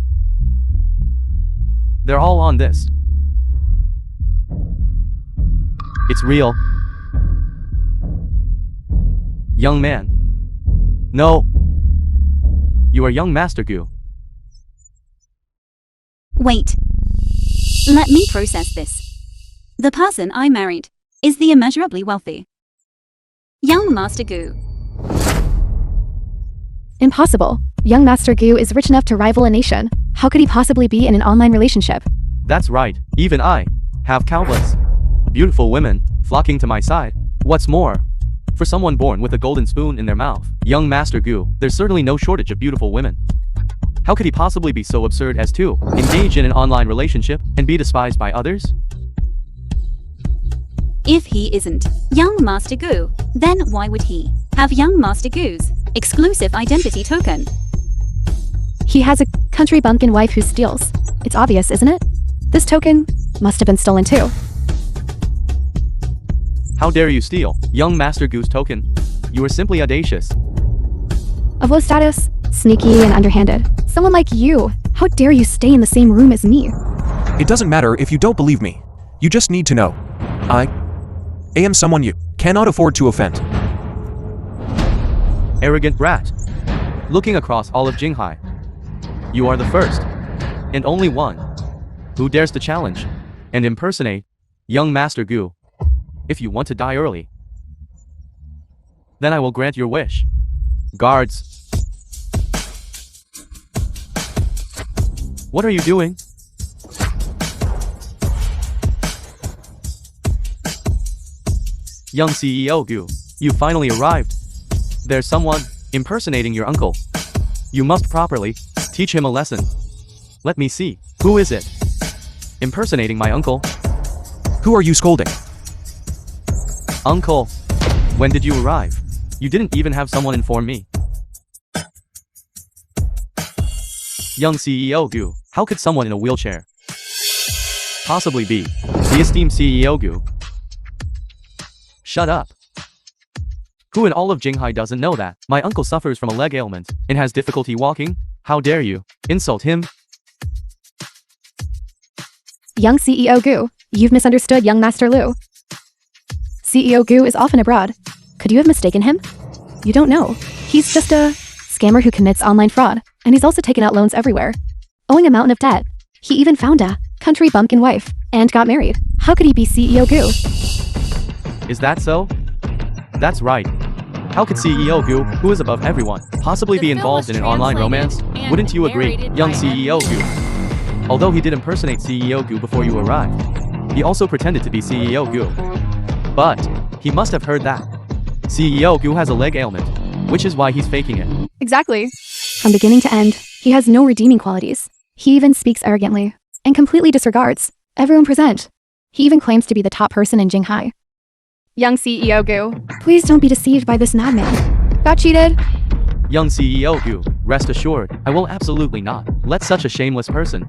They're all on this. It's real. Young man. No. You are young Master Gu.
Wait. Let me process this. The person I married is the immeasurably wealthy young Master Gu.
Impossible. Young Master Gu is rich enough to rival a nation. How could he possibly be in an online relationship?
That's right. Even I have countless beautiful women flocking to my side. What's more, for someone born with a golden spoon in their mouth, young Master Gu, there's certainly no shortage of beautiful women. How could he possibly be so absurd as to engage in an online relationship and be despised by others?
If he isn't young Master Gu, then why would he have young Master Gu's exclusive identity token?
He has a country bumpkin wife who steals. It's obvious, isn't it? This token must have been stolen too.
How dare you steal young Master Gu's token? You are simply audacious.
Of low status, sneaky and underhanded. Someone like you, how dare you stay in the same room as me?
It doesn't matter if you don't believe me. You just need to know. I am someone you cannot afford to offend.
Arrogant brat. Looking across all of Jinghai, you are the first and only one who dares to challenge and impersonate young Master Gu. If you want to die early, then I will grant your wish. Guards. What are you doing? Young CEO Gu, you finally arrived. There's someone impersonating your uncle. You must properly teach him a lesson. Let me see. Who is it? Impersonating my uncle?
Who are you scolding?
Uncle, when did you arrive? You didn't even have someone inform me. Young CEO Gu, how could someone in a wheelchair possibly be the esteemed CEO Gu? Shut up. Who in all of Jinghai doesn't know that my uncle suffers from a leg ailment and has difficulty walking? How dare you insult him?
Young CEO Gu, you've misunderstood young Master Lu. CEO Gu is often abroad. Could you have mistaken him? You don't know. He's just a scammer who commits online fraud, and he's also taken out loans everywhere, owing a mountain of debt. He even found a country bumpkin wife and got married. How could he be CEO Gu?
Is that so? That's right. How could CEO Gu, who is above everyone, possibly
The
be
film
involved
was
in an online romance?
translated and
Wouldn't you agree,
narrated
young
by
CEO Gu? Although he did impersonate CEO Gu before you arrived, he also pretended to be CEO Gu. But he must have heard that CEO Gu has a leg ailment, which is why he's faking it.
Exactly. From beginning to end, he has no redeeming qualities. He even speaks arrogantly and completely disregards everyone present. He even claims to be the top person in Jinghai. Young CEO Gu, please don't be deceived by this madman. Got cheated?
Young CEO Gu, rest assured, I will absolutely not let such a shameless person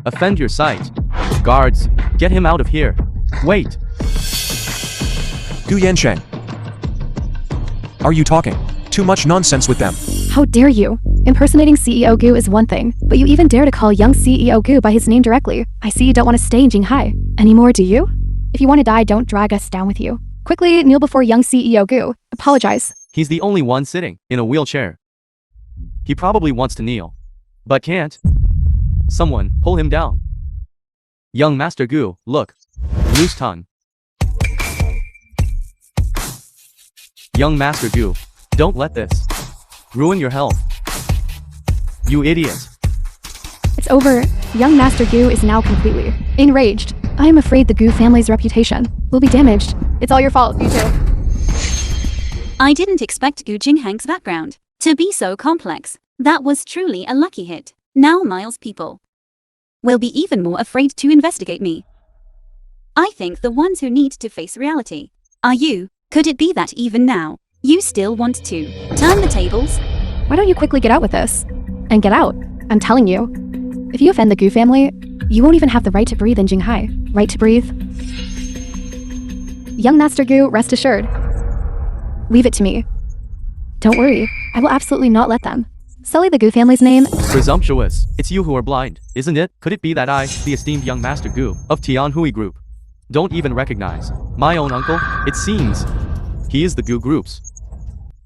offend your sight. Guards, get him out of here. Wait.
Gu Yansheng. Are you talking too much nonsense with them?
How dare you? Impersonating CEO Gu is one thing, but you even dare to call young CEO Gu by his name directly. I see you don't want to stay in Jinghai anymore, do you? If you want to die, don't drag us down with you. Quickly kneel before young CEO Gu. Apologize.
He's the only one sitting in a wheelchair. He probably wants to kneel, but can't. Someone pull him down. Young Master Gu, look. Loose tongue. Young Master Gu, don't let this ruin your health. You idiot.
It's over. Young Master Gu is now completely enraged. I am afraid the Gu family's reputation will be damaged. It's all your fault, you two.
I didn't expect Gu Jinghang's background to be so complex. That was truly a lucky hit. Now Miles people will be even more afraid to investigate me. I think the ones who need to face reality are you. Could it be that even now, you still want to turn the tables?
Why don't you quickly get out with this? And get out. I'm telling you. If you offend the Gu family, you won't even have the right to breathe in Jinghai. Right to breathe? Young Master Gu, rest assured. Leave it to me. Don't worry. I will absolutely not let them sully the Gu family's name.
Presumptuous. It's you who are blind, isn't it? Could it be that I, the esteemed young Master Gu of Tianhui Group, don't even recognize my own uncle? It seems he is the Gu Group's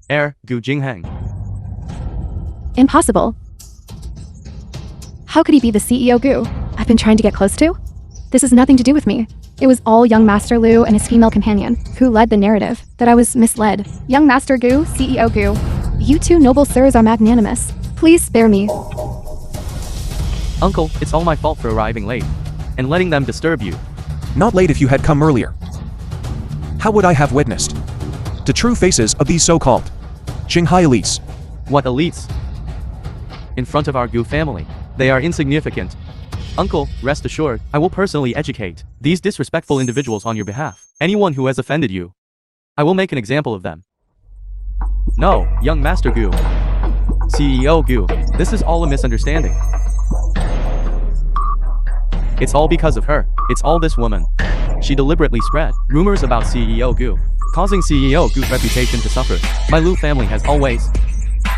heir, Gu Jinghang.
Impossible. How could he be the CEO Gu I've been trying to get close to? This has nothing to do with me. It was all young Master Lu and his female companion who led the narrative that I was misled. Young Master Gu, CEO Gu, you two noble sirs are magnanimous. Please spare me.
Uncle, it's all my fault for arriving late and letting them disturb you.
Not late if you had come earlier. How would I have witnessed the true faces of these so-called Jinghai elites?
What elites? in front of our Gu family. They are insignificant. Uncle, rest assured, I will personally educate these disrespectful individuals on your behalf. Anyone who has offended you, I will make an example of them. No, young Master Gu. CEO Gu, this is all a misunderstanding. It's all because of her. It's all this woman. She deliberately spread rumors about CEO Gu, causing CEO Gu's reputation to suffer. My Lu family has always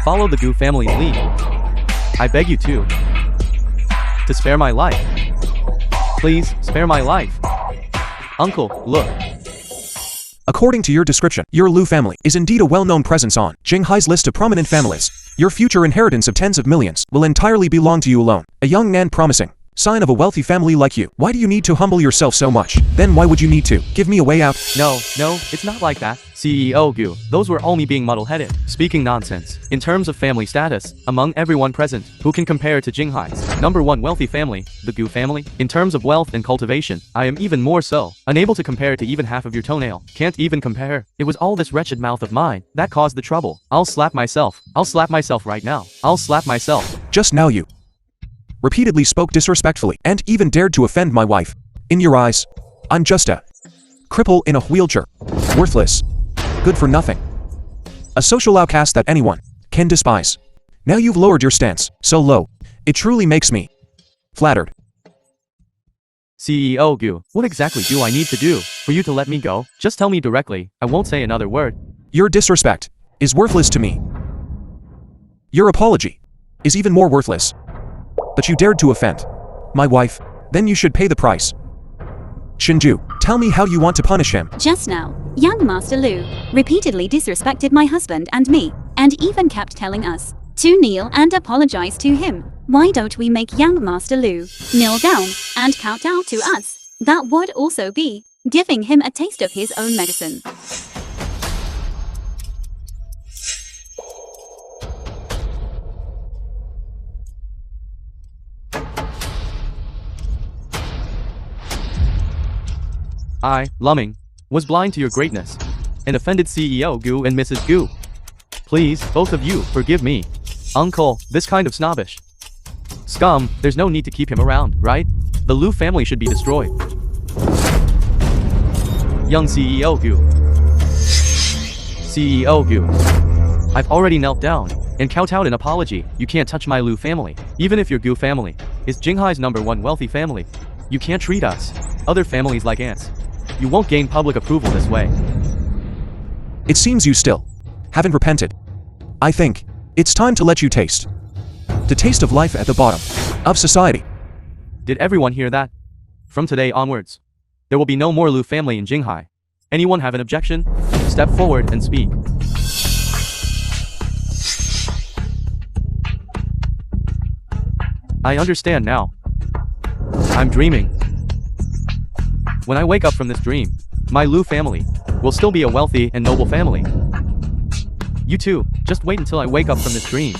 followed the Gu family's lead. I beg you to spare my life. Please, spare my life. Uncle, look.
According to your description, your Lu family is indeed a well-known presence on Jinghai's list of prominent families. Your future inheritance of tens of millions will entirely belong to you alone. A young man promising sign of a wealthy family like you. Why do you need to humble yourself so much? Then why would you need to give me a way out?
No, it's not like that. CEO Gu, those were only being muddle-headed, speaking nonsense. In terms of family status, among everyone present, who can compare to Jinghai's #1 wealthy family, the Gu family? In terms of wealth and cultivation, I am even more so, unable to compare to even half of your toenail. Can't even compare. It was all this wretched mouth of mine that caused the trouble. I'll slap myself right now. I'll slap myself.
Just now you repeatedly spoke disrespectfully and even dared to offend my wife. In your eyes, I'm just a cripple in a wheelchair. Worthless. Good for nothing. A social outcast that anyone can despise. Now you've lowered your stance so low. It truly makes me flattered.
CEO Gu, what exactly do I need to do for you to let me go? Just tell me directly. I won't say another word.
Your disrespect is worthless to me. Your apology is even more worthless. But you dared to offend my wife, then you should pay the price. Shinju, tell me how you want to punish him.
Just now, young Master Lu repeatedly disrespected my husband and me, and even kept telling us to kneel and apologize to him. Why don't we make young Master Lu kneel down and kowtow to us? That would also be giving him a taste of his own medicine.
I, Lumming, was blind to your greatness and offended CEO Gu and Mrs. Gu. Please, both of you, forgive me. Uncle, this kind of snobbish scum, there's no need to keep him around, right? The Lu family should be destroyed. Young CEO Gu. CEO Gu. I've already knelt down and kowtowed an apology. You can't touch my Lu family. Even if your Gu family is Jinghai's #1 wealthy family, you can't treat us, other families, like ants. You won't gain public approval this way.
It seems you still haven't repented. I think it's time to let you taste the taste of life at the bottom of society.
Did everyone hear that? From today onwards, there will be no more Lu family in Jinghai. Anyone have an objection? Step forward and speak. I understand now. I'm dreaming. When I wake up from this dream, my Lu family will still be a wealthy and noble family. You too, just wait until I wake up from this dream.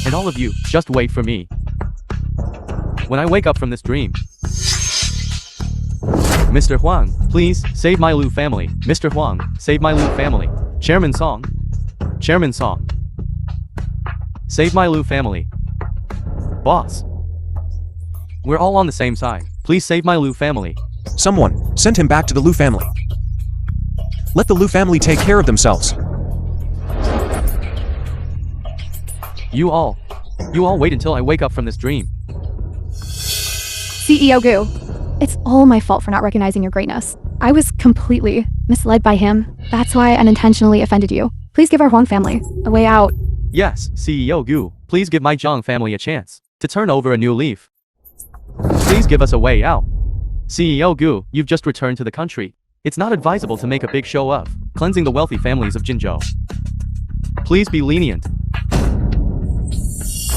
And all of you, just wait for me. When I wake up from this dream, Mr. Huang, please, save my Lu family. Mr. Huang, save my Lu family. Chairman Song. Chairman Song. Save my Lu family. Boss. We're all on the same side. Please save my Lu family.
Someone send him back to the Lu family. Let the Lu family take care of themselves.
You all wait until I wake up from this dream.
CEO Gu, it's all my fault for not recognizing your greatness. I was completely misled by him. That's why I unintentionally offended you. Please give our Huang family a way out.
Yes, CEO Gu, please give my Zhang family a chance to turn over a new leaf. Please give us a way out. CEO Gu, you've just returned to the country. It's not advisable to make a big show of cleansing the wealthy families of Jinzhou. Please be lenient.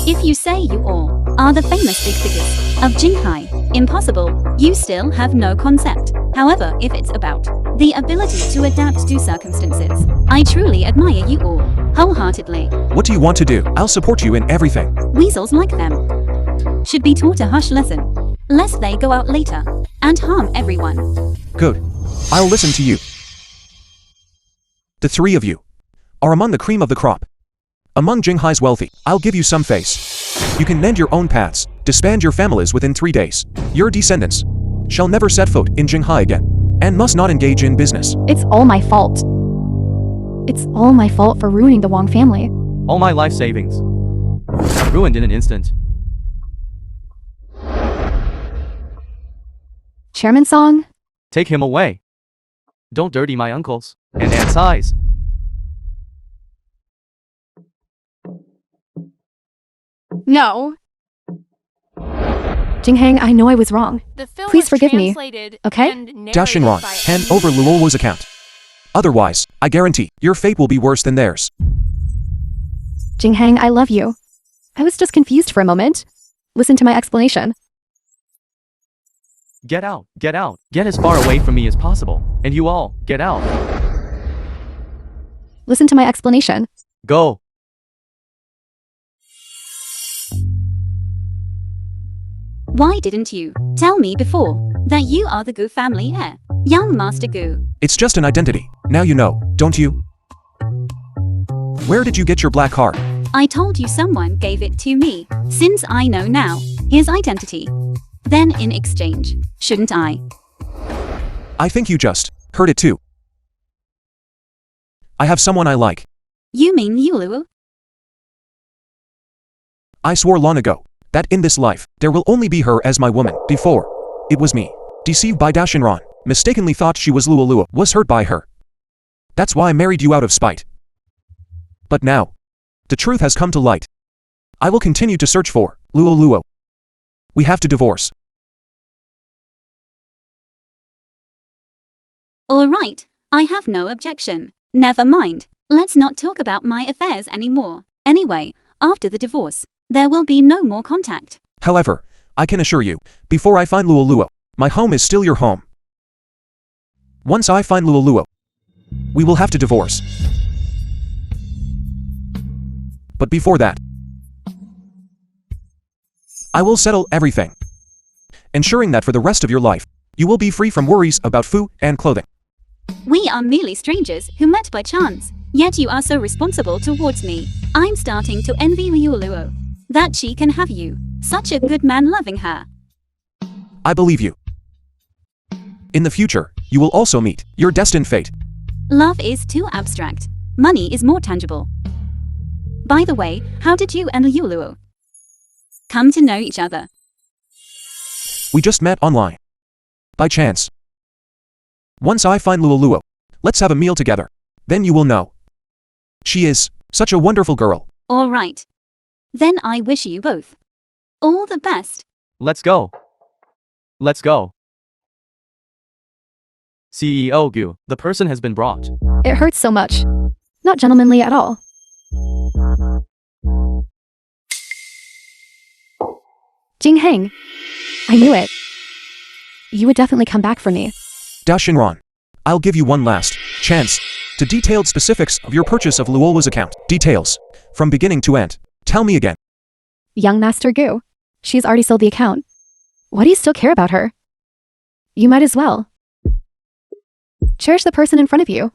If you say you all are the famous big figures of Jinghai, impossible, you still have no concept. However, if it's about the ability to adapt to circumstances, I truly admire you all, wholeheartedly.
What do you want to do? I'll support you in everything.
Weasels like them should be taught a hush lesson, lest they go out later and harm everyone.
Good. I'll listen to you. The three of you are among the cream of the crop. Among Jinghai's wealthy, I'll give you some face. You can mend your own paths, disband your families within 3 days. Your descendants shall never set foot in Jinghai again, and must not engage in business.
It's all my fault. It's all my fault for ruining the Wong family.
All my life savings. Ruined in an instant.
Chairman Song?
Take him away. Don't dirty my uncles and aunt's eyes.
No. Jinghang, I know I was wrong.
The film
Please
was
forgive me,
translated
okay?
and narrated
Dashinran,
by
hand over Luoluo's account. Otherwise, I guarantee, your fate will be worse than theirs.
Jinghang, I love you. I was just confused for a moment. Listen to my explanation.
Get out, get out, get as far away from me as possible. And you all, get out.
Listen to my explanation.
Go.
Why didn't you tell me before that you are the Gu family heir, young Master Gu?
It's just an identity. Now you know, don't you? Where did you get your black card?
I told you someone gave it to me. Since I know now his identity, then in exchange, shouldn't I?
I think you just heard it too. I have someone I like.
You mean Yulu?
I swore long ago that in this life, there will only be her as my woman. Before, it was me. Deceived by Dashinran, mistakenly thought she was Luolua, was hurt by her. That's why I married you out of spite. But now, the truth has come to light. I will continue to search for Luoluo. We have to divorce.
All right, I have no objection. Never mind. Let's not talk about my affairs anymore. Anyway, after the divorce, there will be no more contact.
However, I can assure you, before I find Luoluo, my home is still your home. Once I find Luoluo, we will have to divorce. But before that, I will settle everything, ensuring that for the rest of your life, you will be free from worries about food and clothing.
We are merely strangers who met by chance, yet you are so responsible towards me. I'm starting to envy Yuluo. That she can have you, such a good man loving her.
I believe you. In the future, you will also meet your destined fate.
Love is too abstract. Money is more tangible. By the way, how did you and Yuluo come to know each other?
We just met online. By chance. Once I find Luoluo, let's have a meal together. Then you will know. She is such a wonderful girl.
All right. Then I wish you both all the best.
Let's go. Let's go. CEO Gu, the person has been brought.
It hurts so much. Not gentlemanly at all. Jinghang, I knew it. You would definitely come back for me.
Dashinran, I'll give you one last chance to detailed specifics of your purchase of Luoluo's account. Details, from beginning to end. Tell me again.
Young Master Gu. She's already sold the account. Why do you still care about her? You might as well. Cherish the person in front of you.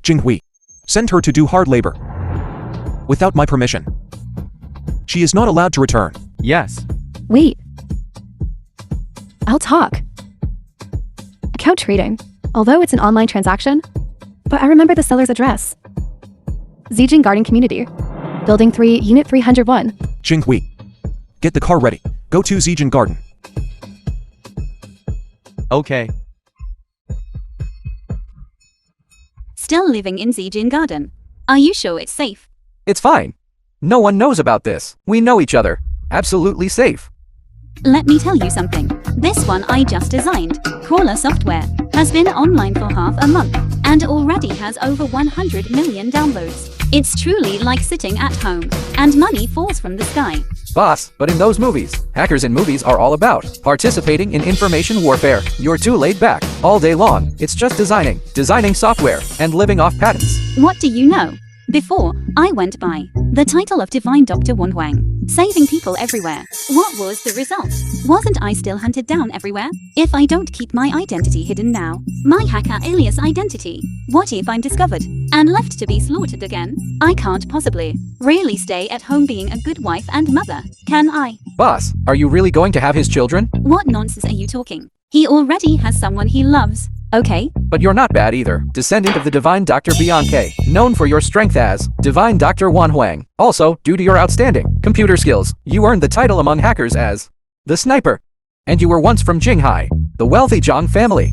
Jinghui, send her to do hard labor. Without my permission. She is not allowed to return.
Yes.
Wait. I'll talk. Account trading. Although it's an online transaction, but I remember the seller's address. Zijin Garden Community. Building 3, Unit 301.
Jinghui, get the car ready. Go to Zijin Garden.
Okay.
Still living in Zijin Garden. Are you sure it's safe?
It's fine. No one knows about this. We know each other. Absolutely safe.
Let me tell you something. This one I just designed, Crawler Software, has been online for half a month and already has over 100 million downloads. It's truly like sitting at home, and money falls from the sky.
Boss, but in those movies, hackers in movies are all about participating in information warfare. You're too laid back. All day long, it's just designing software, and living off patents.
What do you know? Before I went by the title of Divine Dr. Wan Huang, saving people everywhere. What was the result? Wasn't I still hunted down everywhere? If I don't keep my identity hidden now, my hacker alias identity, what if I'm discovered and left to be slaughtered again? I can't possibly really stay at home being a good wife and mother, can I?
Boss, are you really going to have his children?
What nonsense are you talking? He already has someone he loves, okay?
But you're not bad either. Descendant of the Divine Dr. Bianque, known for your strength as Divine Dr. Wan Huang. Also, due to your outstanding computer skills, you earned the title among hackers as the Sniper. And you were once from Jinghai, the wealthy Zhang family.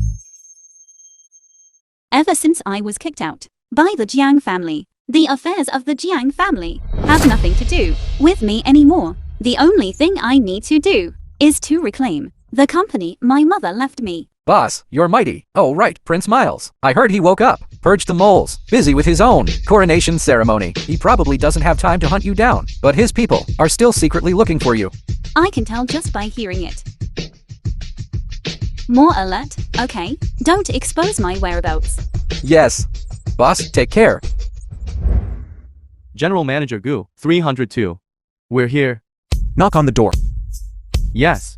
Ever since I was kicked out by the Jiang family, the affairs of the Jiang family have nothing to do with me anymore. The only thing I need to do is to reclaim the company my mother left me.
Boss, you're mighty. Oh right, Prince Miles. I heard he woke up, purged the moles, busy with his own coronation ceremony. He probably doesn't have time to hunt you down, but his people are still secretly looking for you.
I can tell just by hearing it. More alert, okay? Don't expose my whereabouts.
Yes. Boss, take care.
General Manager Gu, 302. We're here.
Knock on the door.
Yes.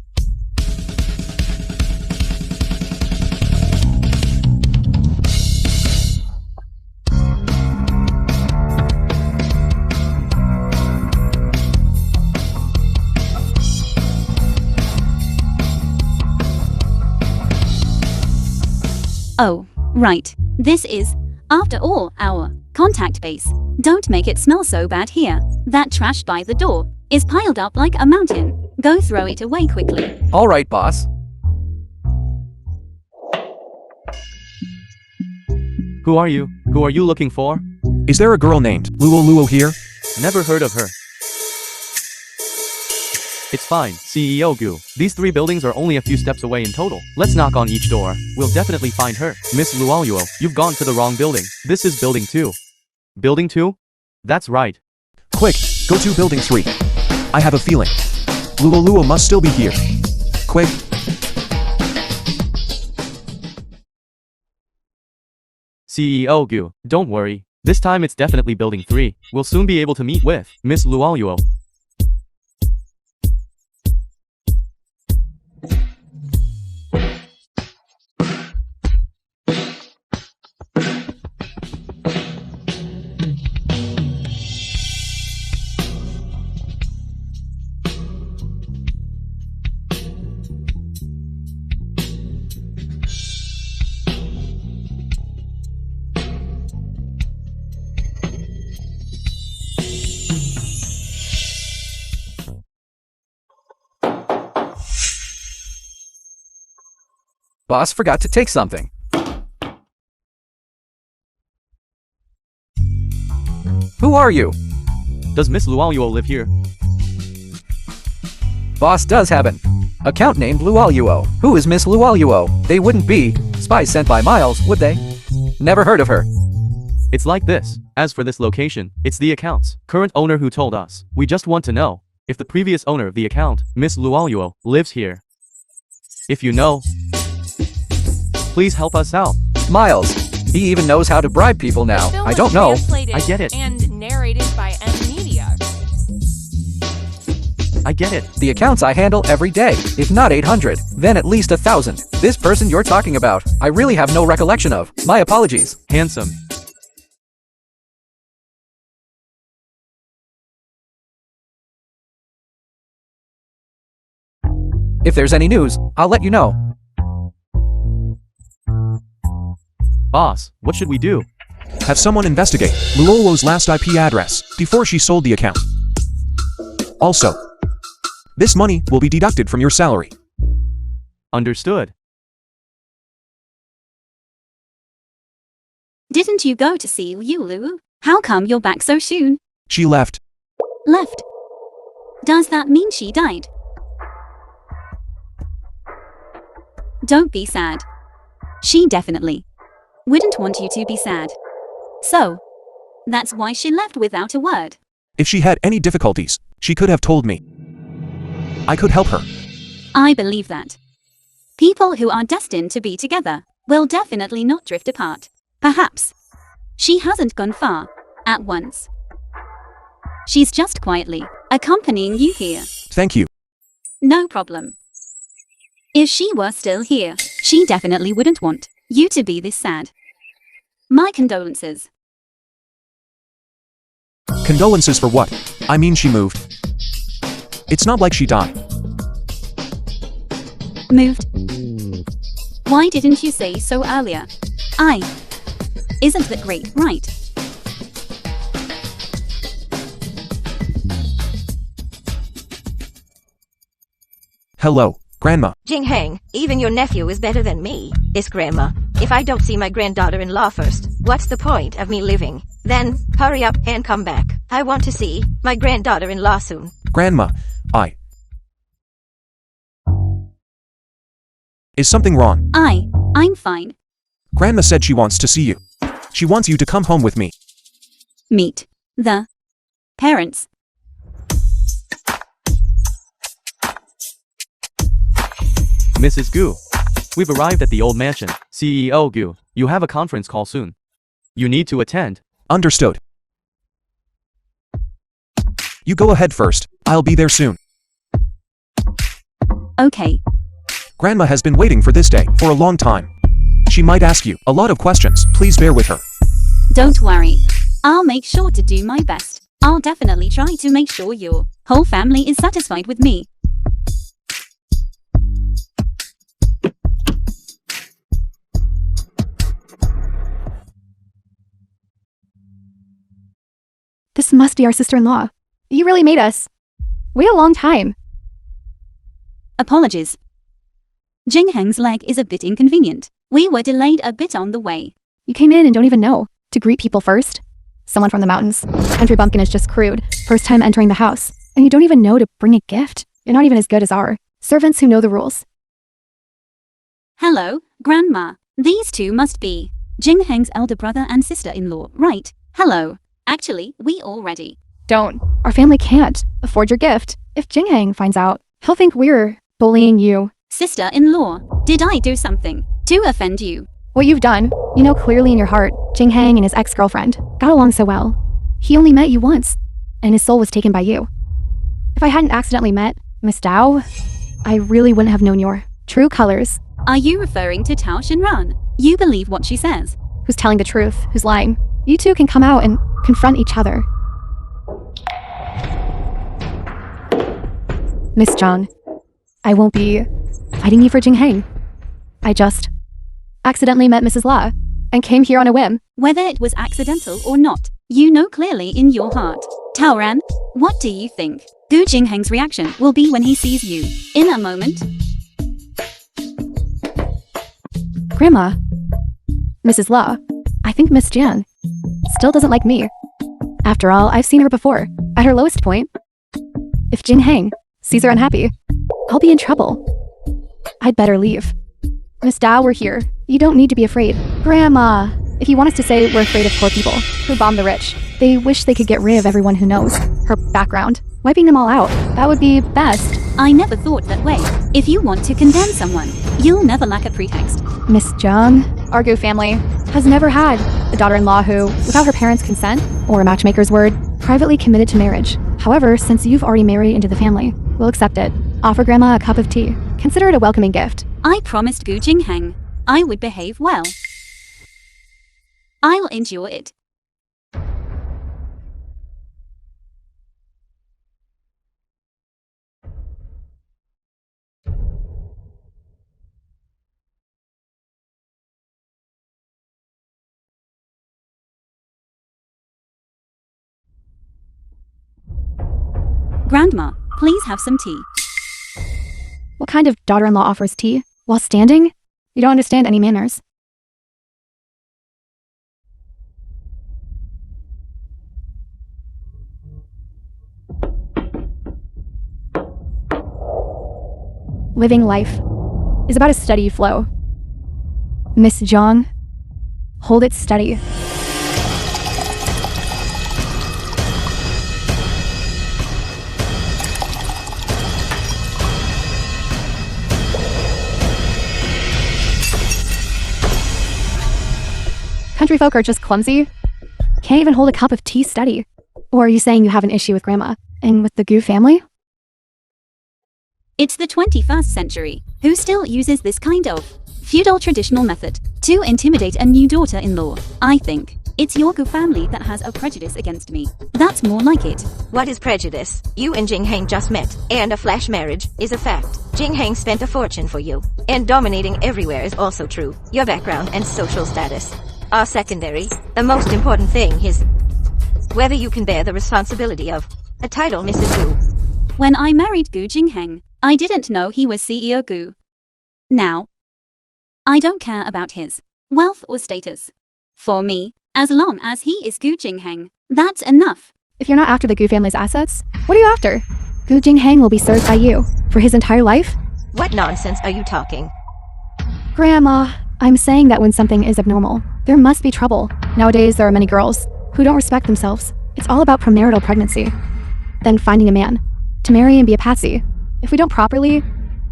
Oh, right. This is, after all, our contact base. Don't make it smell so bad here. That trash by the door is piled up like a mountain. Go throw it away quickly.
All right, boss.
Who are you? Who are you looking for?
Is there a girl named Luo here?
Never heard of her. It's fine, CEO Gu. These 3 buildings are only a few steps away in total. Let's knock on each door. We'll definitely find her. Miss Luoyuo, you've gone to the wrong building. This is building 2. Building 2? That's right.
Quick, go to building 3. I have a feeling Luo must still be here. Quick.
CEO Gu, don't worry. This time it's definitely building 3. We'll soon be able to meet with Miss Luoyuo.
Boss forgot to take something. Who are you?
Does Miss Luoyuo live here?
Boss does have an account named Luoyuo. Who is Miss Luoyuo? They wouldn't be spies sent by Miles, would they? Never heard of her.
It's like this. As for this location, it's the account's current owner who told us. We just want to know if the previous owner of the account, Miss Luoyuo, lives here. If you know, please help us out.
Miles. He even knows how to bribe people now.
Film
I don't know.
translated
I get it.
And narrated by M Media.
I get it.
The accounts I handle every day. If not 800, then at least 1,000. This person you're talking about, I really have no recollection of. My apologies.
Handsome.
If there's any news, I'll let you know.
Boss, what should we do?
Have someone investigate Luo's last IP address before she sold the account. Also, this money will be deducted from your salary.
Understood.
Didn't you go to see Yulu? How come you're back so soon?
She left.
Left. Does that mean she died? Don't be sad. She definitely wouldn't want you to be sad. So, that's why she left without a word.
If she had any difficulties, she could have told me. I could help her.
I believe that. People who are destined to be together will definitely not drift apart. Perhaps she hasn't gone far at once. She's just quietly accompanying you here.
Thank you.
No problem. If she were still here, she definitely wouldn't want you to be this sad. My condolences.
Condolences for what? I mean, she moved. It's not like she died.
Moved? Why didn't you say so earlier? Isn't that great, right?
Hello, Grandma.
Jingheng, even your nephew is better than me, is Grandma. If I don't see my granddaughter-in-law first, what's the point of me living? Then, hurry up and come back. I want to see my granddaughter-in-law soon.
Grandma, Is something wrong?
I'm fine.
Grandma said she wants to see you. She wants you to come home with me.
Meet the parents.
Mrs. Gu. We've arrived at the old mansion. CEO Gu, you have a conference call soon. You need to attend.
Understood. You go ahead first. I'll be there soon.
Okay.
Grandma has been waiting for this day for a long time. She might ask you a lot of questions. Please bear with her.
Don't worry. I'll make sure to do my best. I'll definitely try to make sure your whole family is satisfied with me.
This must be our sister-in-law. You really made us wait a long time.
Apologies. Jingheng's leg is a bit inconvenient. We were delayed a bit on the way.
You came in and don't even know to greet people first. Someone from the mountains. Country bumpkin is just crude. First time entering the house. And you don't even know to bring a gift. You're not even as good as our servants who know the rules.
Hello, Grandma. These two must be Jingheng's elder brother and sister-in-law, right? Hello. Actually, we already.
Don't. Our family can't afford your gift. If Jingheng finds out, he'll think we're bullying you.
Sister-in-law, did I do something to offend you?
What you've done, you know clearly in your heart, Jingheng and his ex-girlfriend got along so well. He only met you once, and his soul was taken by you. If I hadn't accidentally met Miss Dao, I really wouldn't have known your true colors.
Are you referring to Tao Shinran? You believe what she says.
Who's telling the truth, who's lying. You two can come out and confront each other. Miss Zhang, I won't be fighting you for Jingheng. I just accidentally met Mrs. La and came here on a whim.
Whether it was accidental or not, you know clearly in your heart. Taoran, what do you think Gu Jingheng's reaction will be when he sees you in a moment?
Grandma, Mrs. La, I think Miss Jian still doesn't like me. After all, I've seen her before, at her lowest point. If Jingheng sees her unhappy, I'll be in trouble. I'd better leave. Miss Dao, we're here. You don't need to be afraid. Grandma, if you want us to say we're afraid of poor people who bomb the rich, they wish they could get rid of everyone who knows her background, wiping them all out. That would be best.
I never thought that way. If you want to condemn someone, you'll never lack a pretext.
Miss Zhang, our Gu family has never had a daughter-in-law who, without her parents' consent or a matchmaker's word, privately committed to marriage. However, since you've already married into the family, we'll accept it. Offer Grandma a cup of tea. Consider it a welcoming gift.
I promised Gu Jingheng I would behave well. I'll endure it. Grandma, please have some tea.
What kind of daughter-in-law offers tea while standing? You don't understand any manners. Living life is about a steady flow. Miss Zhang, hold it steady. Country folk are just clumsy. Can't even hold a cup of tea steady. Or are you saying you have an issue with Grandma? And with the Gu family?
It's the 21st century. Who still uses this kind of feudal traditional method to intimidate a new daughter-in-law? I think it's your Gu family that has a prejudice against me. That's more like it.
What is prejudice? You and Jing Hang just met, and a flash marriage is a fact. Jing Hang spent a fortune for you, and dominating everywhere is also true. Your background and social status are secondary. The most important thing is whether you can bear the responsibility of a title, Mrs. Gu.
When I married Gu Jingheng, I didn't know he was CEO Gu. Now, I don't care about his wealth or status. For me, as long as he is Gu Jingheng, that's enough.
If you're not after the Gu family's assets, what are you after? Gu Jingheng will be served by you for his entire life?
What nonsense are you talking?
Grandma, I'm saying that when something is abnormal, there must be trouble. Nowadays, there are many girls who don't respect themselves. It's all about premarital pregnancy. Then finding a man to marry and be a patsy. If we don't properly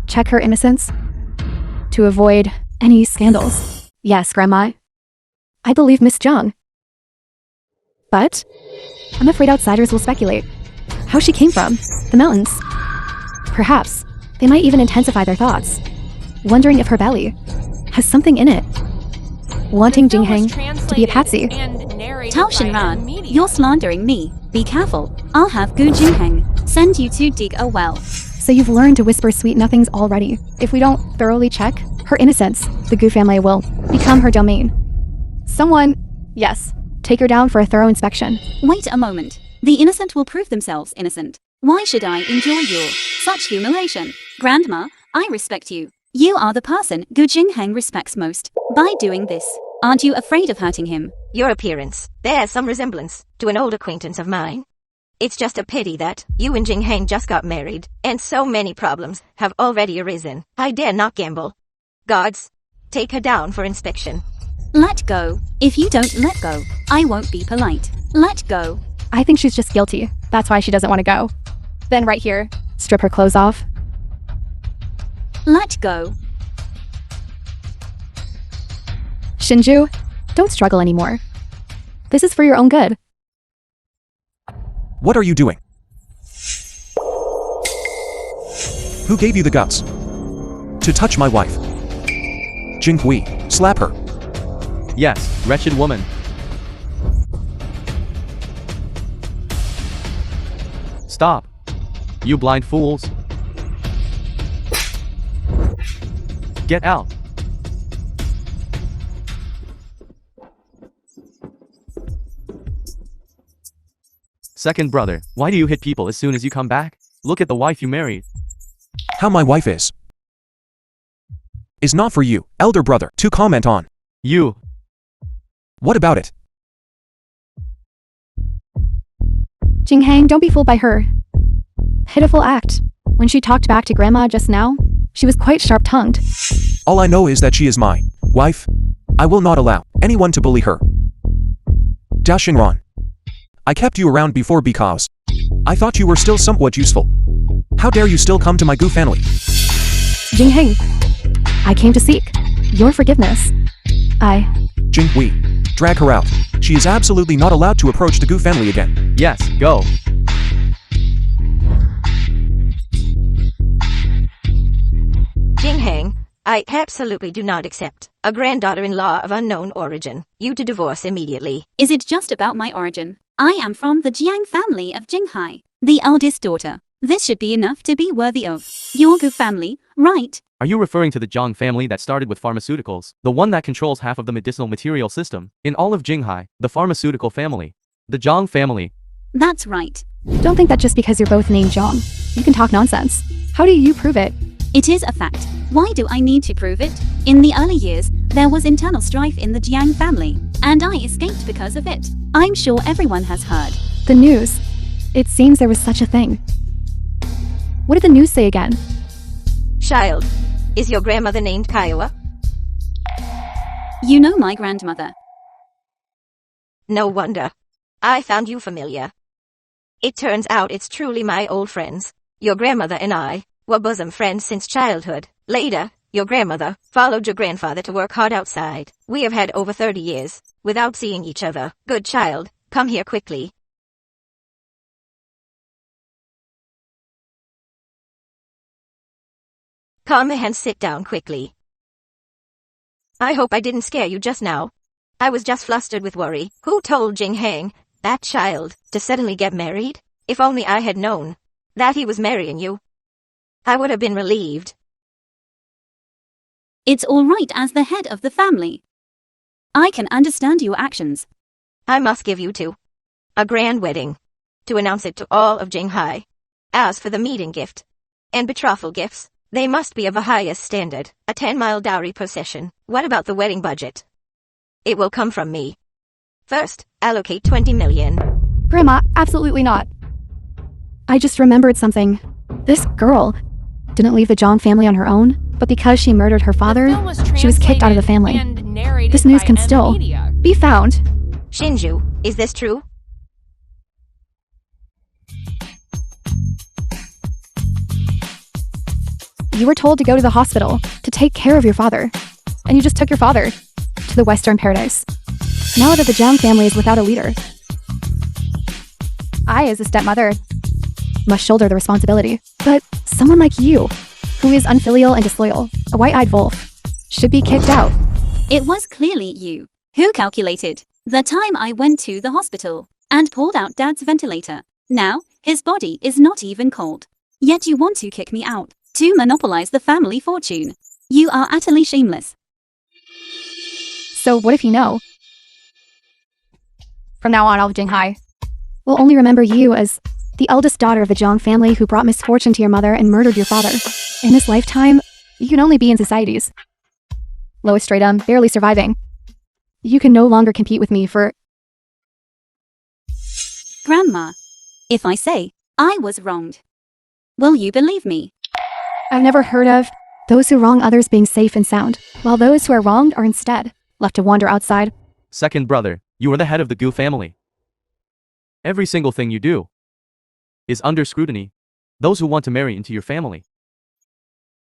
check her innocence to avoid any scandals. Yes, Grandma. I believe Miss Zhang. But I'm afraid outsiders will speculate how she came from the mountains. Perhaps they might even intensify their thoughts, wondering if her belly has something in it. Wanting
The film was
Jingheng to be a patsy.
translated and narrated
Tao
by
Shinran,
Media.
you're slandering me. Be careful. I'll have Gu Jingheng send you to dig a well.
So you've learned to whisper sweet nothings already. If we don't thoroughly check her innocence, the Gu family will become her domain. Someone, yes, take her down for a thorough inspection.
Wait a moment. The innocent will prove themselves innocent. Why should I enjoy your such humiliation? Grandma, I respect you. You are the person Gu Jingheng respects most. By doing this, aren't you afraid of hurting him?
Your appearance bears some resemblance to an old acquaintance of mine. It's just a pity that you and Jing Hang just got married, and so many problems have already arisen. I dare not gamble. Guards, take her down for inspection.
Let go. If you don't let go, I won't be polite. Let go.
I think she's just guilty. That's why she doesn't want to go. Then right here, strip her clothes off.
Let go.
Shinju, don't struggle anymore. This is for your own good.
What are you doing? Who gave you the guts to touch my wife? Jinghui, slap her.
Yes, wretched woman. Stop. You blind fools. Get out. Second brother, why do you hit people as soon as you come back? Look at the wife you married.
How my wife is not for you, elder brother, to comment on.
You.
What about it?
Jingheng, don't be fooled by her pitiful act. When she talked back to Grandma just now, she was quite sharp-tongued.
All I know is that she is my wife. I will not allow anyone to bully her. Da Shinran, I kept you around before because I thought you were still somewhat useful. How dare you still come to my Gu family?
Jingheng, I came to seek your forgiveness.
Jinghui, drag her out. She is absolutely not allowed to approach the Gu family again.
Yes, go.
Jing Hang, I absolutely do not accept a granddaughter-in-law of unknown origin. You to divorce immediately.
Is it just about my origin? I am from the Jiang family of Jinghai, the eldest daughter. This should be enough to be worthy of your Gu family, right?
Are you referring to the Zhang family that started with pharmaceuticals? The one that controls half of the medicinal material system in all of Jinghai, the pharmaceutical family. The Zhang family.
That's right.
Don't think that just because you're both named Zhang, you can talk nonsense. How do you prove it?
It is a fact. Why do I need to prove it? In the early years, there was internal strife in the Jiang family, and I escaped because of it. I'm sure everyone has heard.
The news. It seems there was such a thing. What did the news say again?
Child, is your grandmother named Kiowa?
You know my grandmother.
No wonder. I found you familiar. It turns out it's truly my old friends. Your grandmother and I were bosom friends since childhood. Later, your grandmother followed your grandfather to work hard outside. We have had over 30 years without seeing each other. Good child, come here quickly. Come and sit down quickly. I hope I didn't scare you just now. I was just flustered with worry. Who told Jing Hang, that child, to suddenly get married? If only I had known that he was marrying you, I would have been relieved.
It's all right as the head of the family. I can understand your actions.
I must give you two a grand wedding to announce it to all of Jinghai. As for the meeting gift and betrothal gifts, they must be of the highest standard. A 10-mile dowry procession. What about the wedding budget? It will come from me. First, allocate 20 million.
Grandma, absolutely not. I just remembered something. This girl didn't leave the Zhang family on her own, but because she murdered her father, she was kicked out of the family. This news can still be found.
Shinju, is this true?
You were told to go to the hospital to take care of your father, and you just took your father to the Western Paradise. Now that the Zhang family is without a leader, I, as a stepmother, must shoulder the responsibility. But someone like you, who is unfilial and disloyal, a white-eyed wolf, should be kicked out.
It was clearly you who calculated the time I went to the hospital and pulled out Dad's ventilator. Now, his body is not even cold. Yet you want to kick me out to monopolize the family fortune. You are utterly shameless.
So what if you know? From now on, all of Jinghai will only remember you as the eldest daughter of the Zhang family who brought misfortune to your mother and murdered your father. In this lifetime, you can only be in society's lowest stratum, barely surviving. You can no longer compete with me for...
Grandma, if I say I was wronged, will you believe me?
I've never heard of those who wrong others being safe and sound, while those who are wronged are instead left to wander outside.
Second brother, you are the head of the Gu family. Every single thing you do is under scrutiny. Those who want to marry into your family.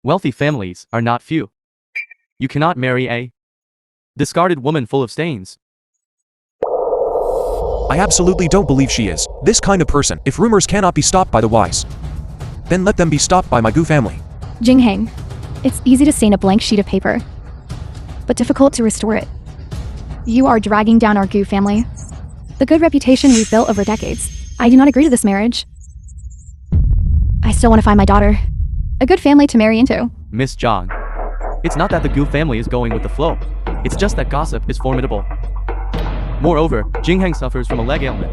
Wealthy families are not few. You cannot marry a discarded woman full of stains.
I absolutely don't believe she is this kind of person. If rumors cannot be stopped by the wise, then let them be stopped by my Gu family.
Jinghang, it's easy to stain a blank sheet of paper, but difficult to restore it. You are dragging down our Gu family, the good reputation we've built over decades. I do not agree to this marriage. I still want to find my daughter a good family to marry into.
Miss Zhang, it's not that the Gu family is going with the flow. It's just that gossip is formidable. Moreover, Jinghang suffers from a leg ailment.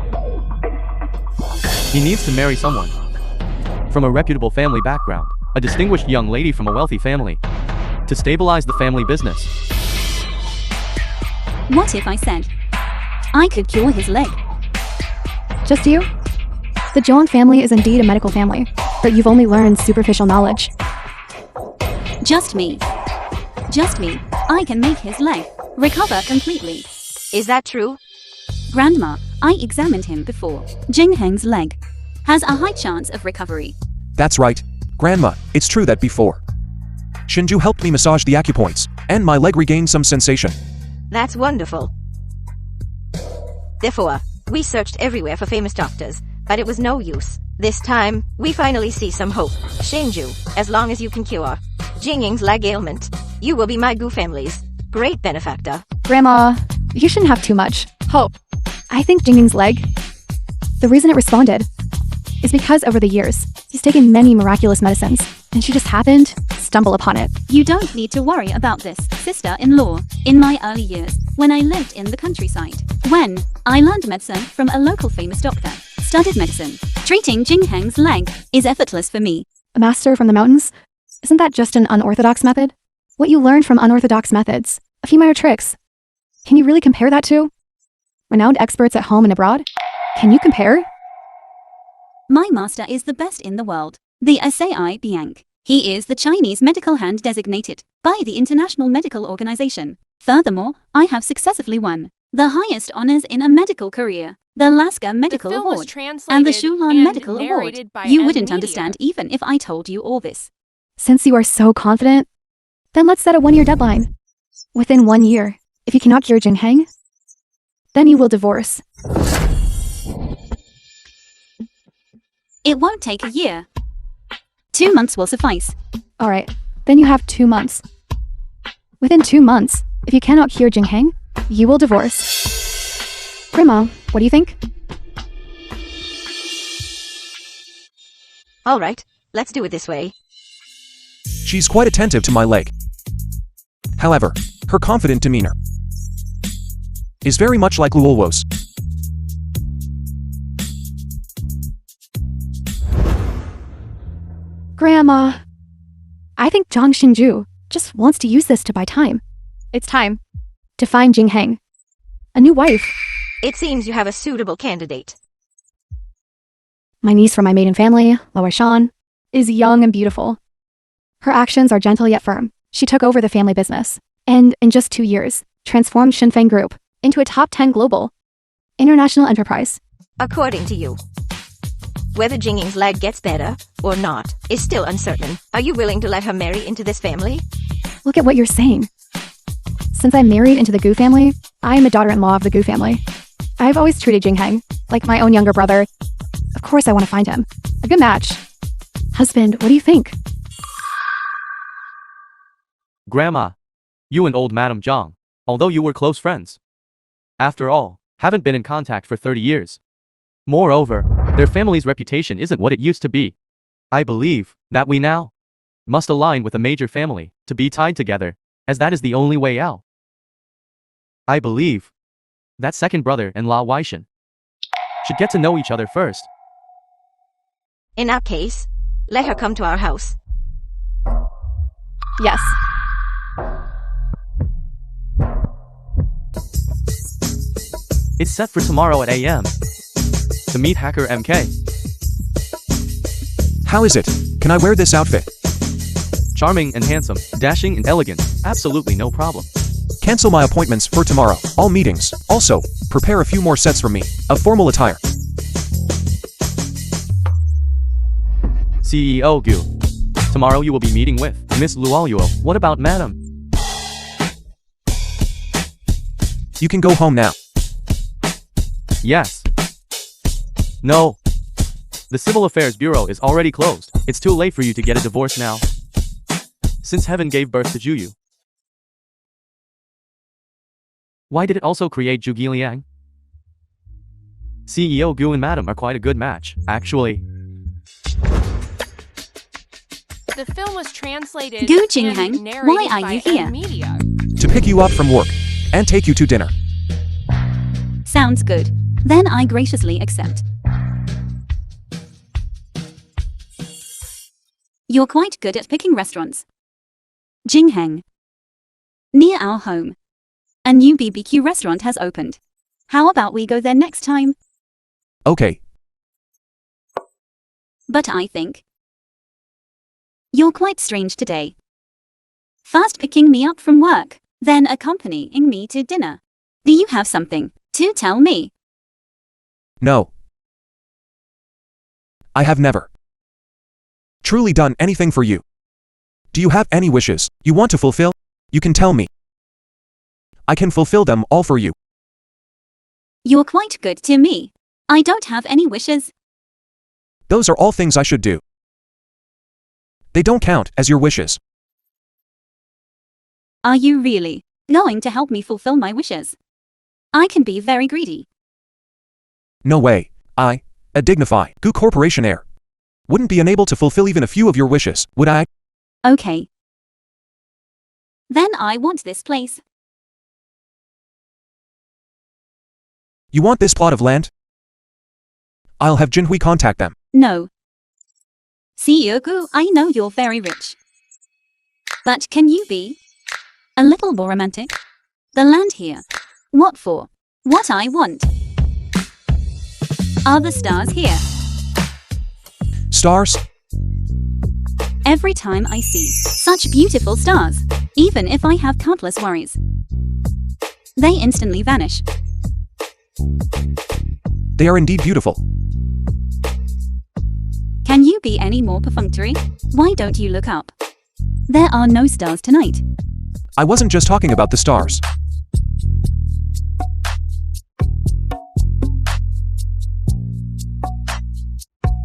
He needs to marry someone from a reputable family background, a distinguished young lady from a wealthy family, to stabilize the family business.
What if I said I could cure his leg?
Just you? The Zhang family is indeed a medical family, but you've only learned superficial knowledge.
Just me. Just me. I can make his leg recover completely.
Is that true?
Grandma, I examined him before. Jinghang's leg has a high chance of recovery.
That's right, Grandma, it's true that before Shinju helped me massage the acupoints, and my leg regained some sensation.
That's wonderful. Therefore, we searched everywhere for famous doctors, but it was no use. This time, we finally see some hope. Shinju, as long as you can cure Jingying's leg ailment, you will be my Gu family's great benefactor.
Grandma, you shouldn't have too much hope. I think Jingying's leg, the reason it responded, is because over the years, he's taken many miraculous medicines, and she just happened to stumble upon it.
You don't need to worry about this, sister-in-law. In my early years, when I lived in the countryside, when I learned medicine from a local famous doctor, studied medicine, treating Jinghang's leg is effortless for me.
A master from the mountains? Isn't that just an unorthodox method? What you learned from unorthodox methods, a few minor tricks. Can you really compare that to renowned experts at home and abroad? Can you compare?
My master is the best in the world, the Sai Bianc. He is the Chinese medical hand designated by the International Medical Organization. Furthermore, I have successfully won the highest honors in a medical career, the Lasker Medical
The film was
Award
translated
and the Shulan
and
Medical Award.
narrated by
You
N
wouldn't
Media.
understand even if I told you all this.
Since you are so confident, then let's set a 1-year deadline. Within 1 year, if you cannot cure Jinghang, then you will divorce.
It won't take a year. 2 months will suffice.
Alright, then you have 2 months. Within 2 months, if you cannot cure Jingheng, you will divorce. Grandma, what do you think?
Alright, let's do it this way.
She's quite attentive to my leg. However, her confident demeanor is very much like Luolwo's.
Grandma, I think Zhang Xinju just wants to use this to buy time. It's time to find Jingheng a new wife.
It seems you have a suitable candidate.
My niece from my maiden family, Lower Shan, is young and beautiful. Her actions are gentle yet firm. She took over the family business, and in just 2 years, transformed Shinfeng Group into a top 10 global international enterprise.
According to you, whether Jingying's leg gets better or not is still uncertain. Are you willing to let her marry into this family?
Look at what you're saying. Since I'm married into the Gu family, I am a daughter-in-law of the Gu family. I've always treated Jingheng like my own younger brother. Of course I want to find him. A good match. Husband, what do you think?
Grandma, you and old Madame Zhang, although you were close friends, after all, haven't been in contact for 30 years. Moreover, their family's reputation isn't what it used to be. I believe that we now must align with a major family to be tied together, as that is the only way out. I believe that second brother and La Weishan should get to know each other first.
In that case, let her come to our house.
Yes.
It's set for tomorrow at AM to meet hacker MK.
How is it? Can I wear this outfit?
Charming and handsome, dashing and elegant, absolutely no problem.
Cancel my appointments for tomorrow. All meetings. Also, prepare a few more sets for me of formal attire.
CEO Gu. Tomorrow you will be meeting with Miss Luoyuo. What about Madam?
You can go home now.
Yes. No. The Civil Affairs Bureau is already closed. It's too late for you to get a divorce now, since heaven gave birth to Juyu. Why did it also create Zhu Liang? CEO Gu and Madam are quite a good match, actually.
The film was translated
Gu
and
Jingheng,
narrated
why are
by
you here?
Media.
To pick you up from work and take you to dinner.
Sounds good. Then I graciously accept. You're quite good at picking restaurants. Jingheng. Near our home, a new BBQ restaurant has opened. How about we go there next time?
Okay.
But I think you're quite strange today. First picking me up from work, then accompanying me to dinner. Do you have something to tell me?
No. I have never truly done anything for you. Do you have any wishes you want to fulfill? You can tell me. I can fulfill them all for you.
You're quite good to me. I don't have any wishes.
Those are all things I should do. They don't count as your wishes.
Are you really going to help me fulfill my wishes? I can be very greedy.
No way. I, a dignified Gu Corporation heir, wouldn't be unable to fulfill even a few of your wishes, would I?
Okay. Then I want this place.
You want this plot of land? I'll have Jinhui contact them.
No. CEO Gu, I know you're very rich. But can you be a little more romantic? The land here. What for? What I want. Are the stars here?
Stars?
Every time I see such beautiful stars, even if I have countless worries, they instantly vanish.
They are indeed beautiful.
Can you be any more perfunctory? Why don't you look up? There are no stars tonight.
I wasn't just talking about the stars.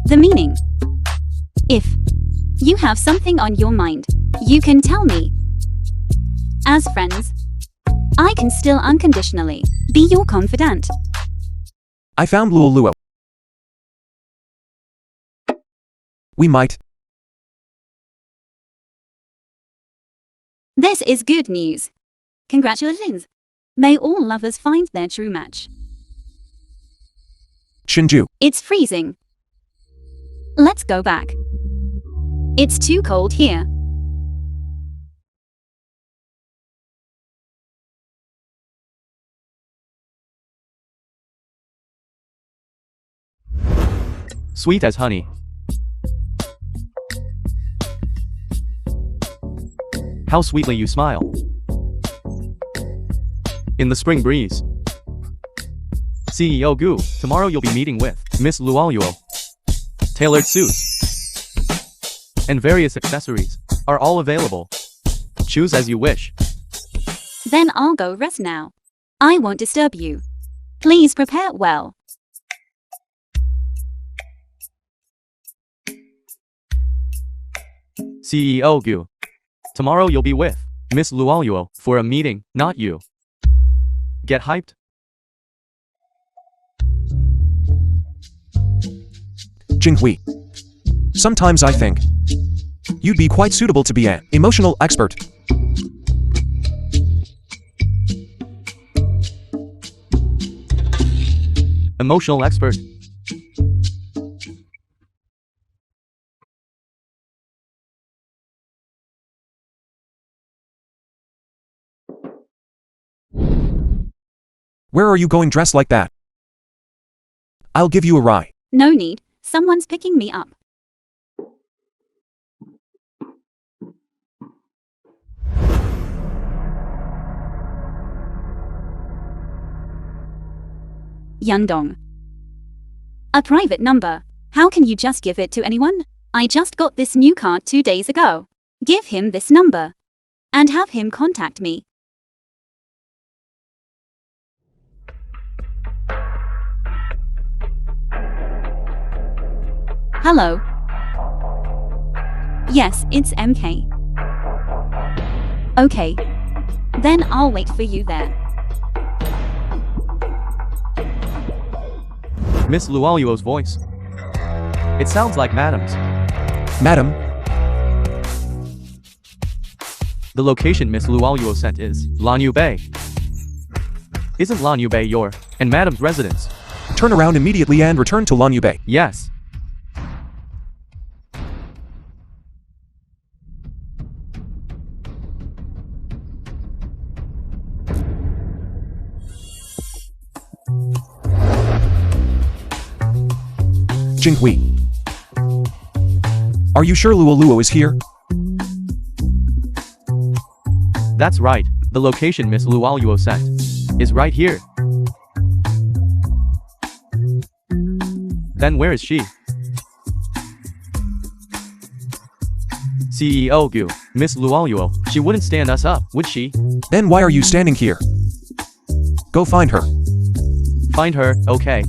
the meaning. If you have something on your mind, you can tell me. As friends, I can still unconditionally be your confidant.
I found Luo. We might.
This is good news. Congratulations. May all lovers find their true match.
Shinju.
It's freezing. Let's go back. It's too cold here.
Sweet as honey. How sweetly you smile. In the spring breeze. CEO Gu, tomorrow you'll be meeting with Miss Luoyuo. Tailored suits and various accessories are all available. Choose as you wish.
Then I'll go rest now. I won't disturb you. Please prepare well.
CEO Gu, tomorrow you'll be with Miss Luoyuo for a meeting, not you. Get hyped.
Jinghui. Sometimes I think you'd be quite suitable to be an emotional expert.
Emotional expert.
Where are you going dressed like that? I'll give you a ride.
No need. Someone's picking me up. Yandong. A private number. How can you just give it to anyone? I just got this new card 2 days ago. Give him this number. And have him contact me. Hello. Yes, it's MK. Okay. Then I'll wait for you there.
Miss Luoyuo's voice. It sounds like Madam's.
Madam,
The location Miss Luoyuo sent is Lanyu Bay. Isn't Lanyu Bay your and Madam's residence?
turn around immediately and return to Lanyu Bay.
Yes.
Jinghui. Are you sure Luo is here?
That's right. The location Miss Luoyuo sent is right here. Then where is she? CEO Gu, Miss Luoyuo, she wouldn't stand us up, would she?
Then why are you standing here? Go find her.
Find her, okay.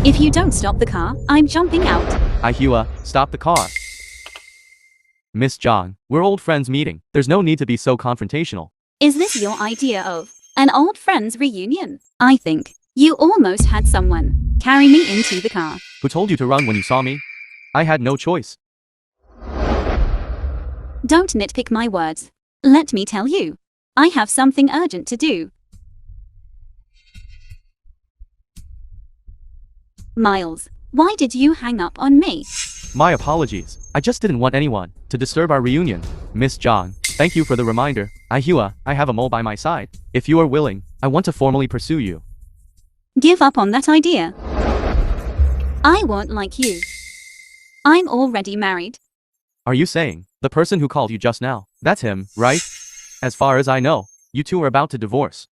If you don't stop the car, I'm jumping out.
Ihua, stop the car. Miss Zhang, we're old friends meeting. There's no need to be so confrontational.
Is this your idea of an old friends reunion? I think you almost had someone carry me into the car.
Who told you to run when you saw me? I had no choice.
Don't nitpick my words. Let me tell you. I have something urgent to do. Miles, why did you hang up on me?
My apologies. I just didn't want anyone to disturb our reunion. Miss Zhang, thank you for the reminder. Ihua, I have a mole by my side. If you are willing, I want to formally pursue you.
Give up on that idea. I won't like you. I'm already married.
Are you saying the person who called you just now, that's him, right? As far as I know, you two are about to divorce.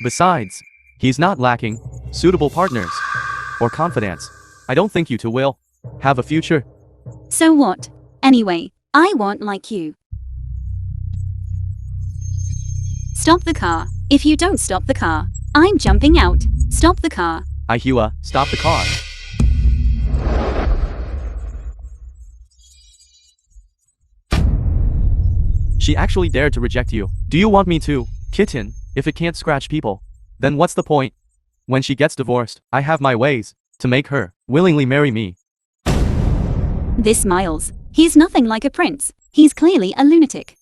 Besides, he's not lacking suitable partners or confidants. I don't think you two will have a future.
So what? Anyway, I won't like you. Stop the car. If you don't stop the car, I'm jumping out. Stop the car.
Ihua, stop the car. She actually dared to reject you. Do you want me to? Kitten, if it can't scratch people, then what's the point? When she gets divorced, I have my ways to make her willingly marry me.
This Miles. He's nothing like a prince. He's clearly a lunatic.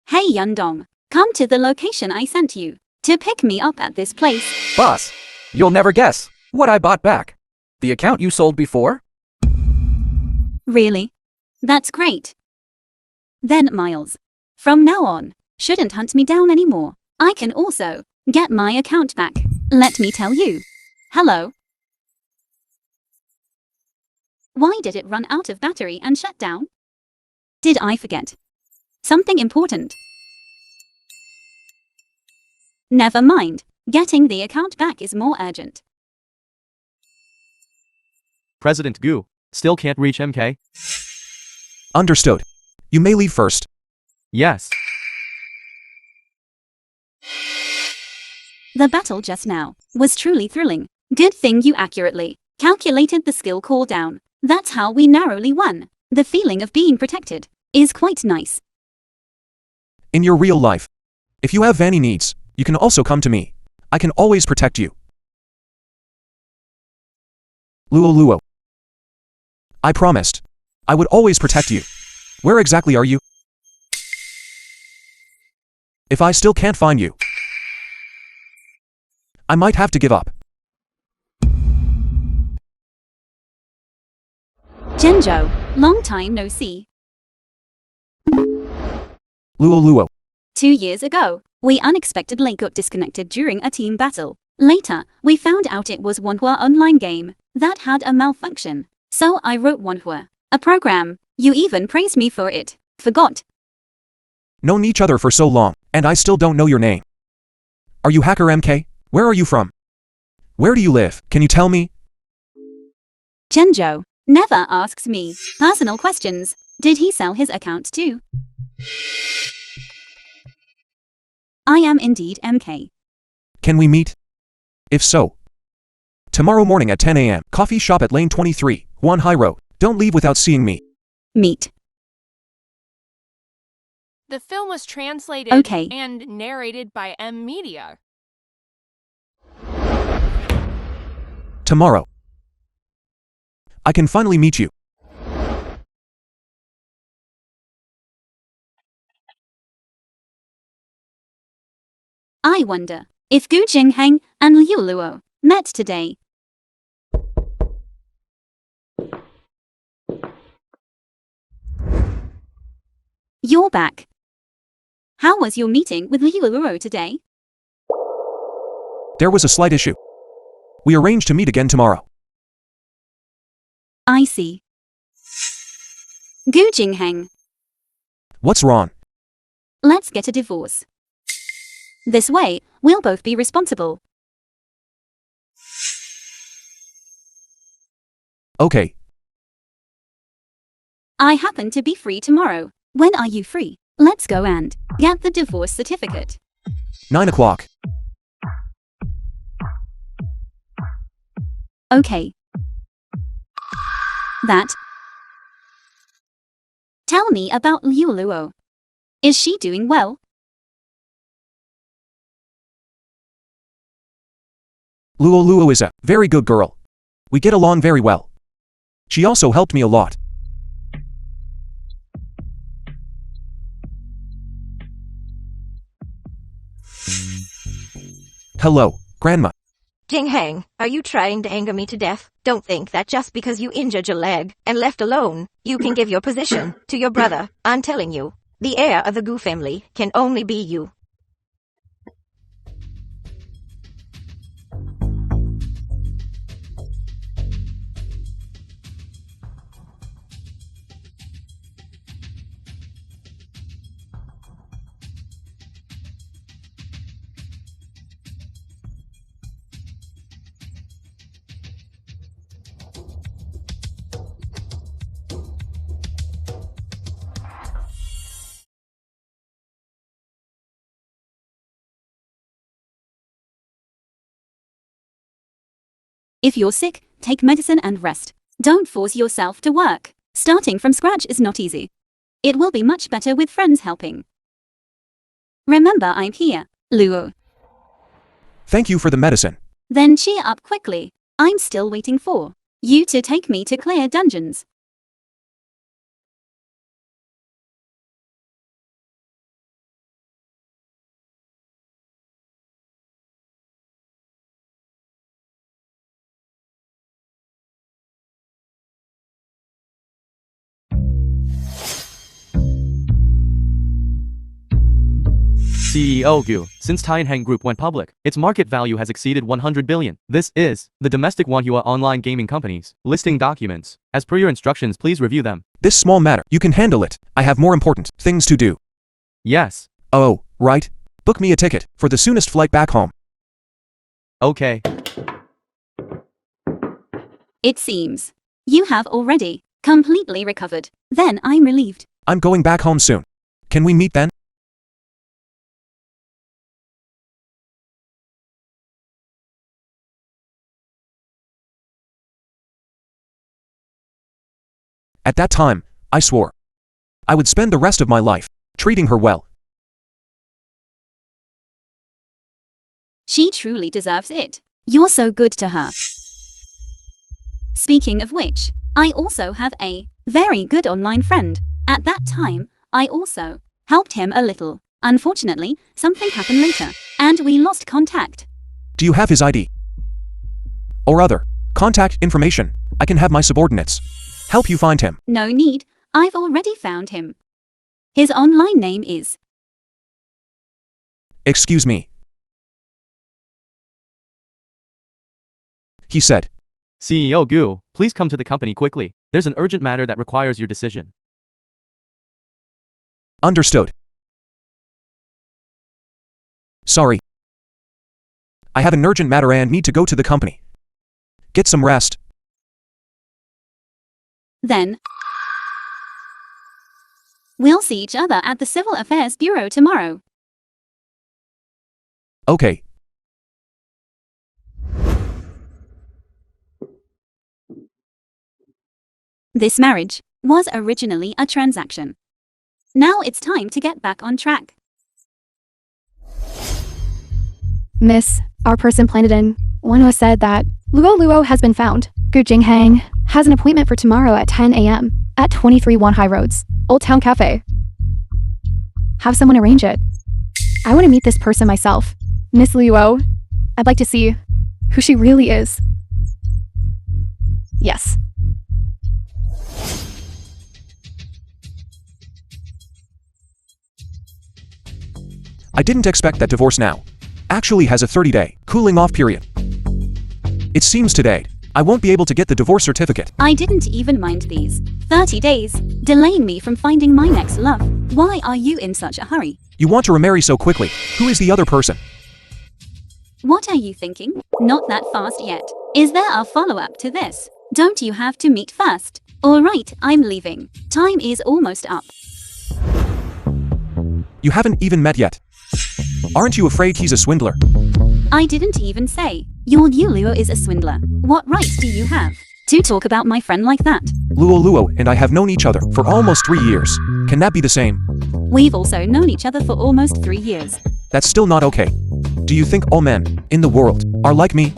Hey Yundong, come to the location I sent you to pick me up at this place.
Boss, you'll never guess what I bought back. The account you sold before?
Really? That's great. Then Miles, from now on, shouldn't hunt me down anymore. I can also get my account back. Let me tell you. Hello? Why did it run out of battery and shut down? Did I forget something important? Never mind. Getting the account back is more urgent.
President Gu, still can't reach MK?
Understood. You may leave first.
Yes.
The battle just now was truly thrilling. Good thing you accurately calculated the skill cooldown. That's how we narrowly won. The feeling of being protected is quite nice.
In your real life, if you have any needs, you can also come to me. I can always protect you. Luo Luo. I promised. I would always protect you. Where exactly are you? If I still can't find you, I might have to give up.
Genjo, long time no see.
Luo Luo.
2 years ago, we unexpectedly got disconnected during a team battle. Later, we found out it was Wanhua online game that had a malfunction. So I wrote Wanhua, a program. You even praised me for it. Forgot.
Known each other for so long, and I still don't know your name. Are you Hacker MK? Where are you from? Where do you live? Can you tell me?
Genjo never asks me personal questions. Did he sell his account too? I am indeed MK.
Can we meet? If so, tomorrow morning at 10 a.m., coffee shop at Lane 23, 1 High Road. Don't leave without seeing me.
Meet.
The film was translated
Okay.
and narrated by M Media.
Tomorrow. I can finally meet you.
I wonder if Gu Jingheng and Liu Luo met today. You're back. How was your meeting with Liu Luo today?
There was a slight issue. We arranged to meet again tomorrow.
I see. Gu Jingheng,
What's wrong?
let's get a divorce. This way, we'll both be responsible.
Okay,
I happen to be free tomorrow. When are you free? Let's go and get the divorce certificate.
9 o'clock.
Okay. That. Tell me about Liu Luo. Is she doing well?
Luo Luo is a very good girl. We get along very well. She also helped me a lot. Hello, Grandma.
Jingheng, are you trying to anger me to death? Don't think that just because you injured your leg and left alone, you can give your position to your brother. I'm telling you, the heir of the Gu family can only be you.
If you're sick, take medicine and rest. Don't force yourself to work. Starting from scratch is not easy. It will be much better with friends helping. Remember, I'm here, Luo.
Thank you for the medicine.
Then cheer up quickly. I'm still waiting for you to take me to clear dungeons.
CEO Gu, since Tianheng Group went public, its market value has exceeded 100 billion. This is the domestic Wanhua online gaming companies listing documents. As per your instructions, please review them.
This small matter, you can handle it. I have more important things to do.
Yes.
Oh, right. Book me a ticket for the soonest flight back home.
Okay.
It seems you have already completely recovered. Then I'm relieved.
I'm going back home soon. Can we meet then? At that time, I swore I would spend the rest of my life treating her well.
She truly deserves it. You're so good to her. Speaking of which, I also have a very good online friend. At that time, I also helped him a little. Unfortunately, something happened later, and we lost contact.
Do you have his ID? Or other contact information? I can have my subordinates help you find him.
No need, I've already found him. His online name is...
Excuse me. He said,
CEO Gu, please come to the company quickly. There's an urgent matter that requires your decision.
Understood. Sorry. I have an urgent matter and need to go to the company. Get some rest.
Then, we'll see each other at the Civil Affairs Bureau tomorrow.
Okay.
This marriage was originally a transaction. Now it's time to get back on track.
Miss, our person planted in Wanhua said that Luo has been found. Gu Jinghang has an appointment for tomorrow at 10 a.m. at 23 Wanhai Roads, Old Town Cafe. Have someone arrange it. I want to meet this person myself. Miss Luo. I'd like to see who she really is. Yes.
I didn't expect that divorce now actually has a 30-day cooling off period. It seems today I won't be able to get the divorce certificate.
I didn't even mind these 30 days, delaying me from finding my next love. Why are you in such a hurry?
You want to remarry so quickly. Who is the other person?
What are you thinking? Not that fast yet. Is there a follow-up to this? Don't you have to meet first? Alright, I'm leaving. Time is almost up.
You haven't even met yet. Aren't you afraid he's a swindler?
I didn't even say your Luo is a swindler. What rights do you have to talk about my friend like that?
Luo and I have known each other for almost 3 years. Can that be the same?
We've also known each other for almost 3 years.
That's still not okay. Do you think all men in the world are like me?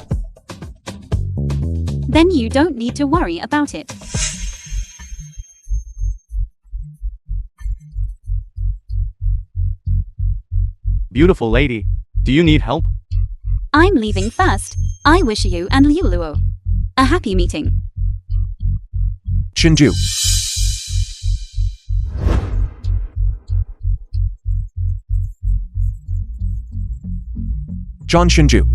Then you don't need to worry about it.
Beautiful lady. Do you need help?
I'm leaving first. I wish you and Luo a happy meeting.
Shinju. John Shinju.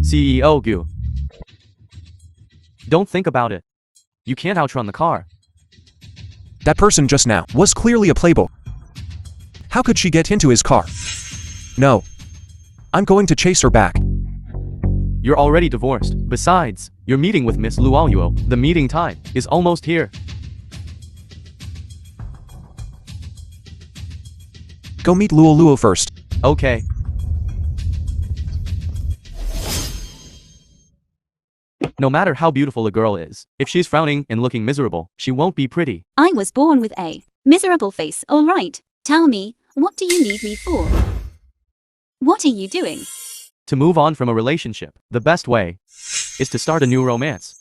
CEO Gu. Don't think about it. You can't outrun the car.
That person just now was clearly a playboy. How could she get into his car? No. I'm going to chase her back.
You're already divorced. Besides, you're meeting with Miss Luoyuo. The meeting time is almost here.
Go meet Luo first.
Okay. No matter how beautiful a girl is, if she's frowning and looking miserable, she won't be pretty.
I was born with a miserable face, alright. Tell me, what do you need me for? What are you doing?
To move on from a relationship, the best way is to start a new romance.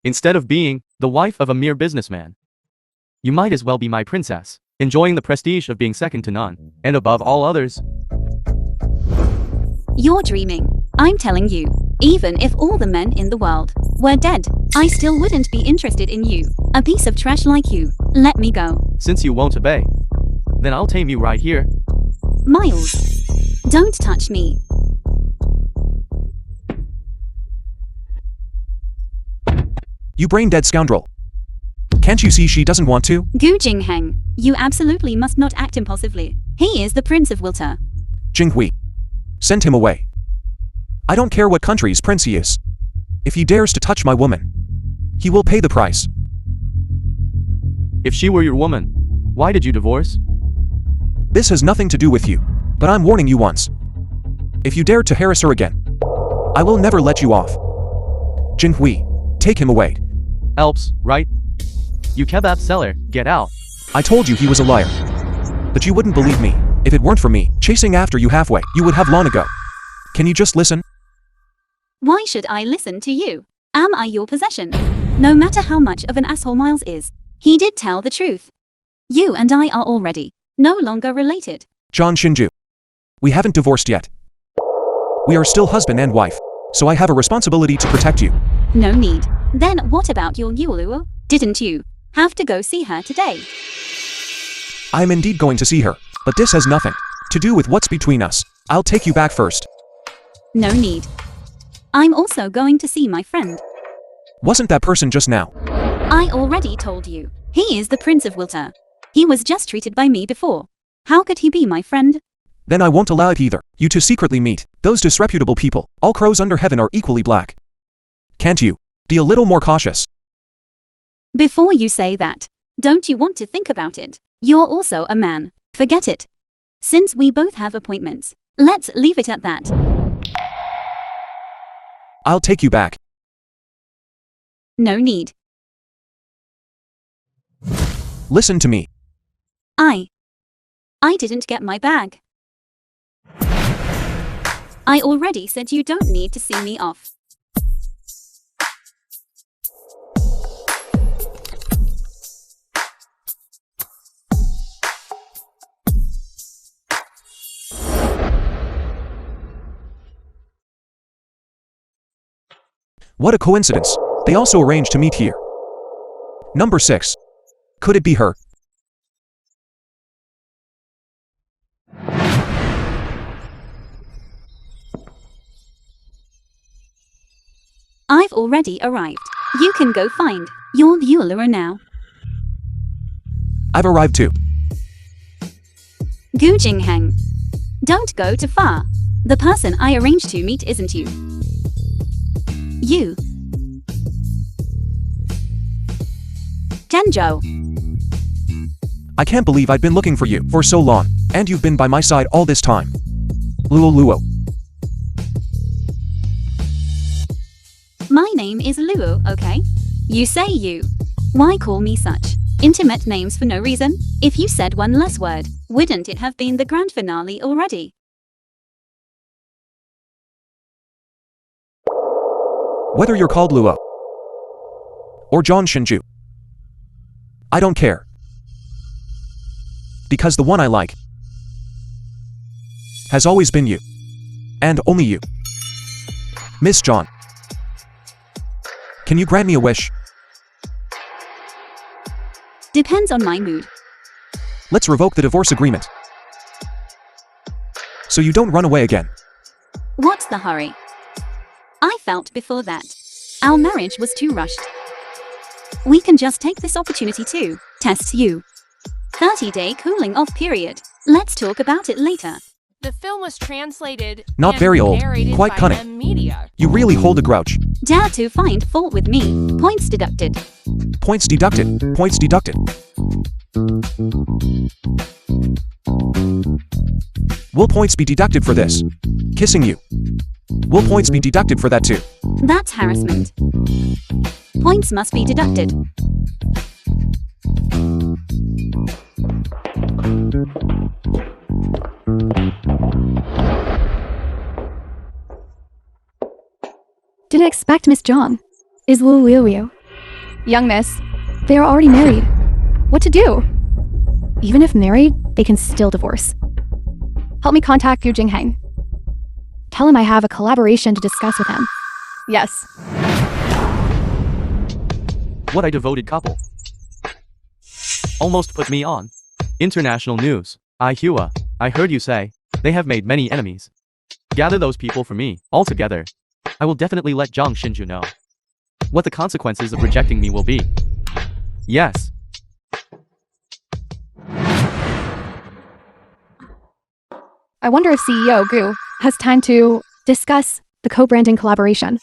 Instead of being the wife of a mere businessman, you might as well be my princess, enjoying the prestige of being second to none, and above all others.
You're dreaming. I'm telling you, even if all the men in the world were dead, I still wouldn't be interested in you. A piece of trash like you. Let me go.
Since you won't obey, then I'll tame you right here.
Miles, don't touch me.
You brain-dead scoundrel. Can't you see she doesn't want to?
Gu Jingheng, you absolutely must not act impulsively. He is the Prince of Wilter.
Jinghui. Send him away. I don't care what country's prince he is. If he dares to touch my woman, he will pay the price.
If she were your woman, why did you divorce?
This has nothing to do with you, but I'm warning you once. If you dare to harass her again, I will never let you off. Jinghui, take him away.
Elps, right? You kebab seller, get out.
I told you he was a liar. But you wouldn't believe me. If it weren't for me chasing after you halfway, you would have long ago. Can you just listen?
Why should I listen to you? Am I your possession? No matter how much of an asshole Miles is, he did tell the truth. You and I are already no longer related.
John Shinju. We haven't divorced yet. We are still husband and wife, so I have a responsibility to protect you.
No need. Then what about your Yulu? Didn't you have to go see her today?
I am indeed going to see her, but this has nothing to do with what's between us. I'll take you back first.
No need. I'm also going to see my friend.
Wasn't that person just now?
I already told you. He is the Prince of Wilter. He was just treated by me before. How could he be my friend?
Then I won't allow it either. You two secretly meet. Those disreputable people. All crows under heaven are equally black. Can't you be a little more cautious?
Before you say that, don't you want to think about it? You're also a man. Forget it. Since we both have appointments, let's leave it at that.
I'll take you back.
No need.
Listen to me.
I didn't get my bag. I already said you don't need to see me off.
What a coincidence. They also arranged to meet here. Number 6. Could it be her?
I've already arrived. You can go find your Bueller now.
I've arrived too.
Gu Jingheng. Don't go too far. The person I arranged to meet isn't you. You. Zhenzhou.
I can't believe I've been looking for you for so long, and you've been by my side all this time. Luo Luo.
My name is Luo, okay? You say you. Why call me such intimate names for no reason? If you said one less word, wouldn't it have been the grand finale already?
Whether you're called Luo or John Shinju, I don't care. Because the one I like has always been you. And only you. Miss John. Can you grant me a wish?
Depends on my mood.
Let's revoke the divorce agreement. So you don't run away again.
What's the hurry? I felt before that our marriage was too rushed. We can just take this opportunity to test you. 30-day cooling off period. Let's talk about it later.
The film was translated
Not
and
very old,
narrated
quite
by
cunning.
M Media.
You really hold a grouch.
Dare to find fault with me. Points deducted.
Points deducted. Points deducted. Will points be deducted for this? Kissing you. Will points be deducted for that too?
That's harassment. Points must be deducted.
Didn't expect Miss John. Is Wu Liu Liu. Young miss. They are already married. What to do? Even if married, they can still divorce. Help me contact Gu Jingheng. Tell him I have a collaboration to discuss with him. Yes.
What a devoted couple. Almost put me on. International news. Hua, I heard you say, they have made many enemies. Gather those people for me, all together. I will definitely let Zhang Xinju know what the consequences of rejecting me will be. Yes.
I wonder if CEO Gu has time to discuss the co-branding collaboration.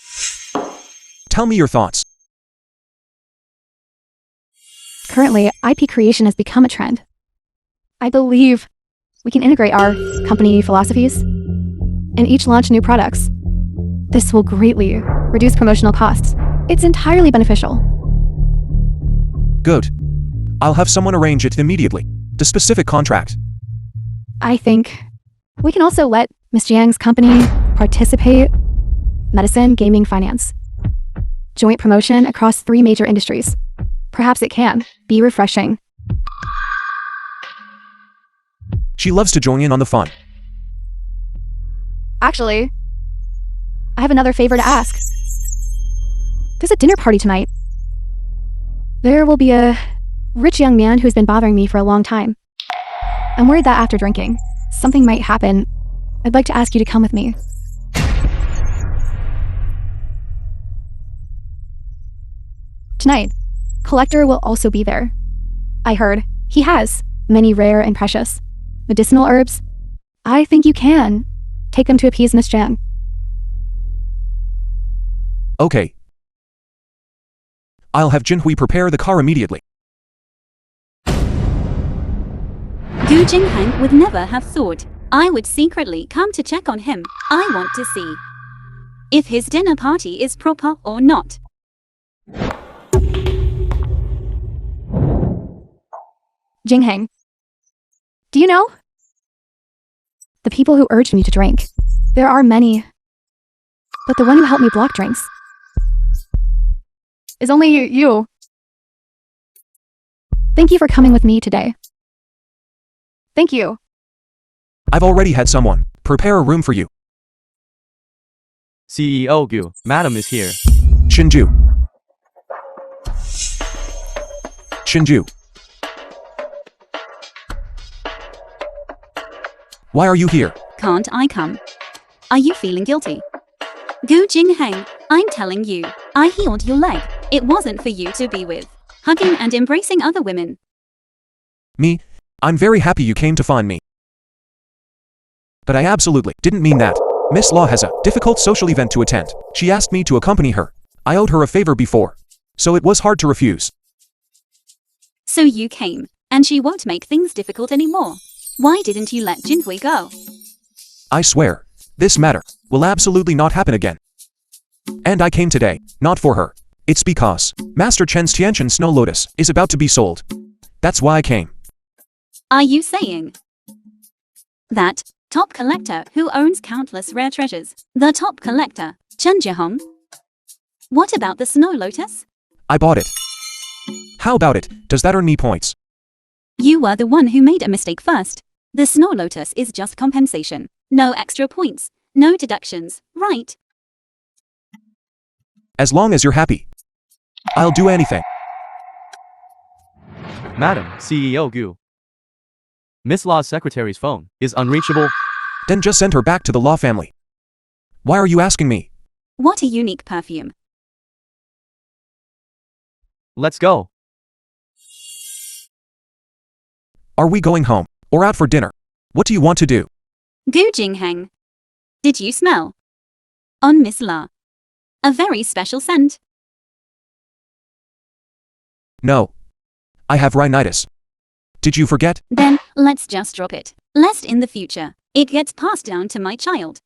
Tell me your thoughts.
Currently, IP creation has become a trend. I believe we can integrate our company philosophies and each launch new products. This will greatly reduce promotional costs. It's entirely beneficial.
Good. I'll have someone arrange it immediately. The specific contract.
I think we can also let Miss Jiang's company participate. Medicine, gaming, finance. Joint promotion across 3 major industries. Perhaps it can be refreshing.
She loves to join in on the fun.
Actually, I have another favor to ask. There's a dinner party tonight. There will be a rich young man who's been bothering me for a long time. I'm worried that after drinking, something might happen. I'd like to ask you to come with me. Tonight, Collector will also be there. I heard he has many rare and precious medicinal herbs. I think you can take them to appease Miss Jiang.
Okay. I'll have Jinhui prepare the car immediately.
Gu Jingheng would never have thought I would secretly come to check on him. I want to see if his dinner party is proper or not.
Jingheng, do you know? The people who urged me to drink. There are many. But the one who helped me block drinks is only you. Thank you for coming with me today. Thank you.
I've already had someone prepare a room for you.
CEO Gu, Madam is here.
Shinju. Shinju. Why are you here?
Can't I come? Are you feeling guilty? Gu Jingheng, I'm telling you, I healed your leg. It wasn't for you to be with, hugging and embracing other women.
Me? I'm very happy you came to find me. But I absolutely didn't mean that. Miss Law has a difficult social event to attend. She asked me to accompany her. I owed her a favor before, so it was hard to refuse.
So you came, and she won't make things difficult anymore. Why didn't you let Jinhui go?
I swear, this matter will absolutely not happen again. And I came today, not for her. It's because Master Chen's Tiantian Snow Lotus is about to be sold. That's why I came.
Are you saying that top collector who owns countless rare treasures, the top collector, Chen Jihong? What about the Snow Lotus?
I bought it. How about it? Does that earn me points?
You were the one who made a mistake first. The Snow Lotus is just compensation. No extra points, no deductions, right?
As long as you're happy, I'll do anything.
Madam, CEO Gu. Miss Law's secretary's phone is unreachable.
Then just send her back to the Law family. Why are you asking me?
What a unique perfume.
Let's go.
Are we going home or out for dinner? What do you want to do?
Gu Jingheng. Did you smell? On Miss La. A very special scent.
No. I have rhinitis. Did you forget?
Then, let's just drop it. Lest in the future, it gets passed down to my child.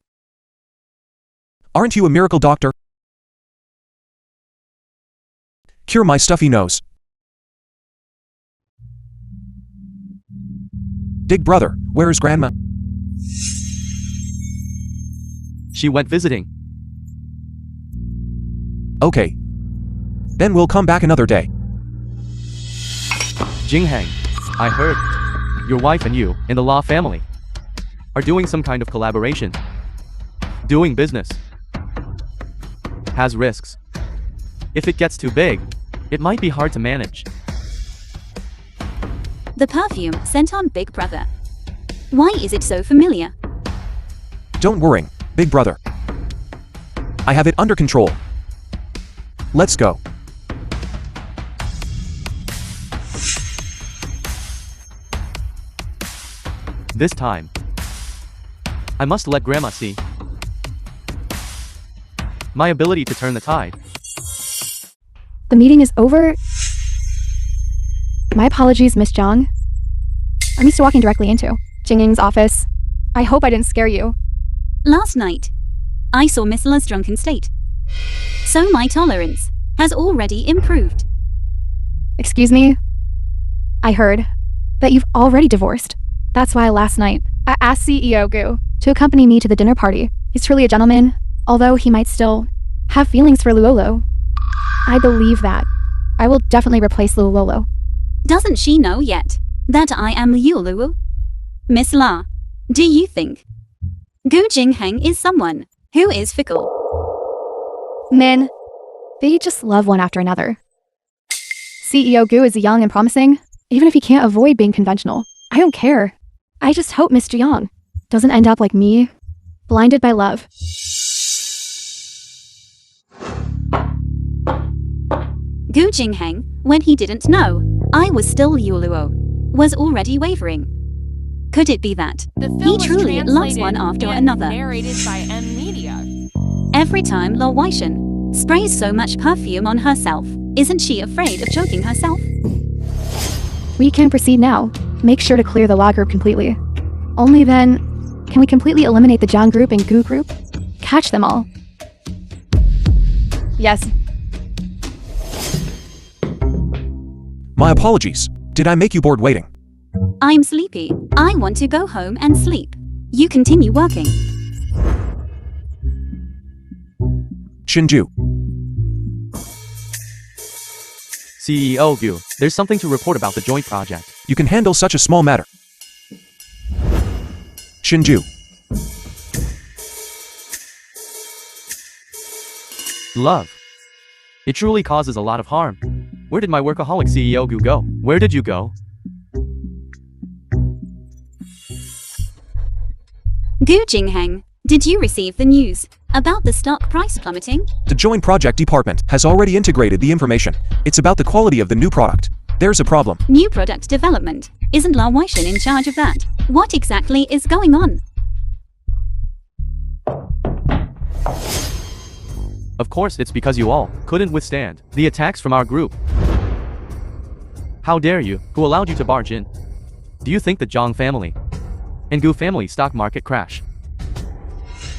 Aren't you a miracle doctor? cure my stuffy nose. Dig brother, where's grandma?
She went visiting.
Okay. Then we'll come back another day.
Jinghang, I heard your wife and you, in the law family, are doing some kind of collaboration. Doing business has risks. If it gets too big, it might be hard to manage.
The perfume sent on Big Brother. Why is it so familiar?
Don't worry, big brother. I have it under control. Let's go.
This time, I must let Grandma see my ability to turn the tide.
The meeting is over. My apologies, Miss Zhang. I'm used to walking directly into Jingying's office. I hope I didn't scare you.
Last night, I saw Miss La's drunken state. So my tolerance has already improved.
Excuse me? I heard that you've already divorced. That's why last night I asked CEO Gu to accompany me to the dinner party. He's truly a gentleman, although he might still have feelings for Luolo. I believe that. I will definitely replace Luolo.
Doesn't she know yet that I am Luolu? Miss La, do you think Gu Jinghang is someone who is fickle?
Men, they just love one after another. CEO Gu is young and promising, even if he can't avoid being conventional. I don't care. I just hope Miss Jiang doesn't end up like me, blinded by love.
Gu Jinghang, when he didn't know I was still Yuluo, was already wavering. Could it be that
The film
he
was
truly loves
translated
one after
and
another?
narrated by M Media.
Every time Lo Weishan sprays so much perfume on herself, isn't she afraid of choking herself?
We can proceed now. Make sure to clear the law group completely. Only then can we completely eliminate the Jiang group and Gu group. Catch them all. Yes.
My apologies. Did I make you bored waiting?
I'm sleepy. I want to go home and sleep. You continue working.
Shinju.
CEO Gu, there's something to report about the joint project.
You can handle such a small matter. Shinju.
Love. It truly causes a lot of harm. Where did my workaholic CEO Gu go? Where did you go?
Gu Jinghang, did you receive the news about the stock price plummeting?
The joint project department has already integrated the information. It's about the quality of the new product. There's a problem.
New product development. Isn't La Weishan in charge of that? What exactly is going on?
Of course, it's because you all couldn't withstand the attacks from our group. How dare you? Who allowed you to barge in? Do you think the Zhang family and Gu family stock market crash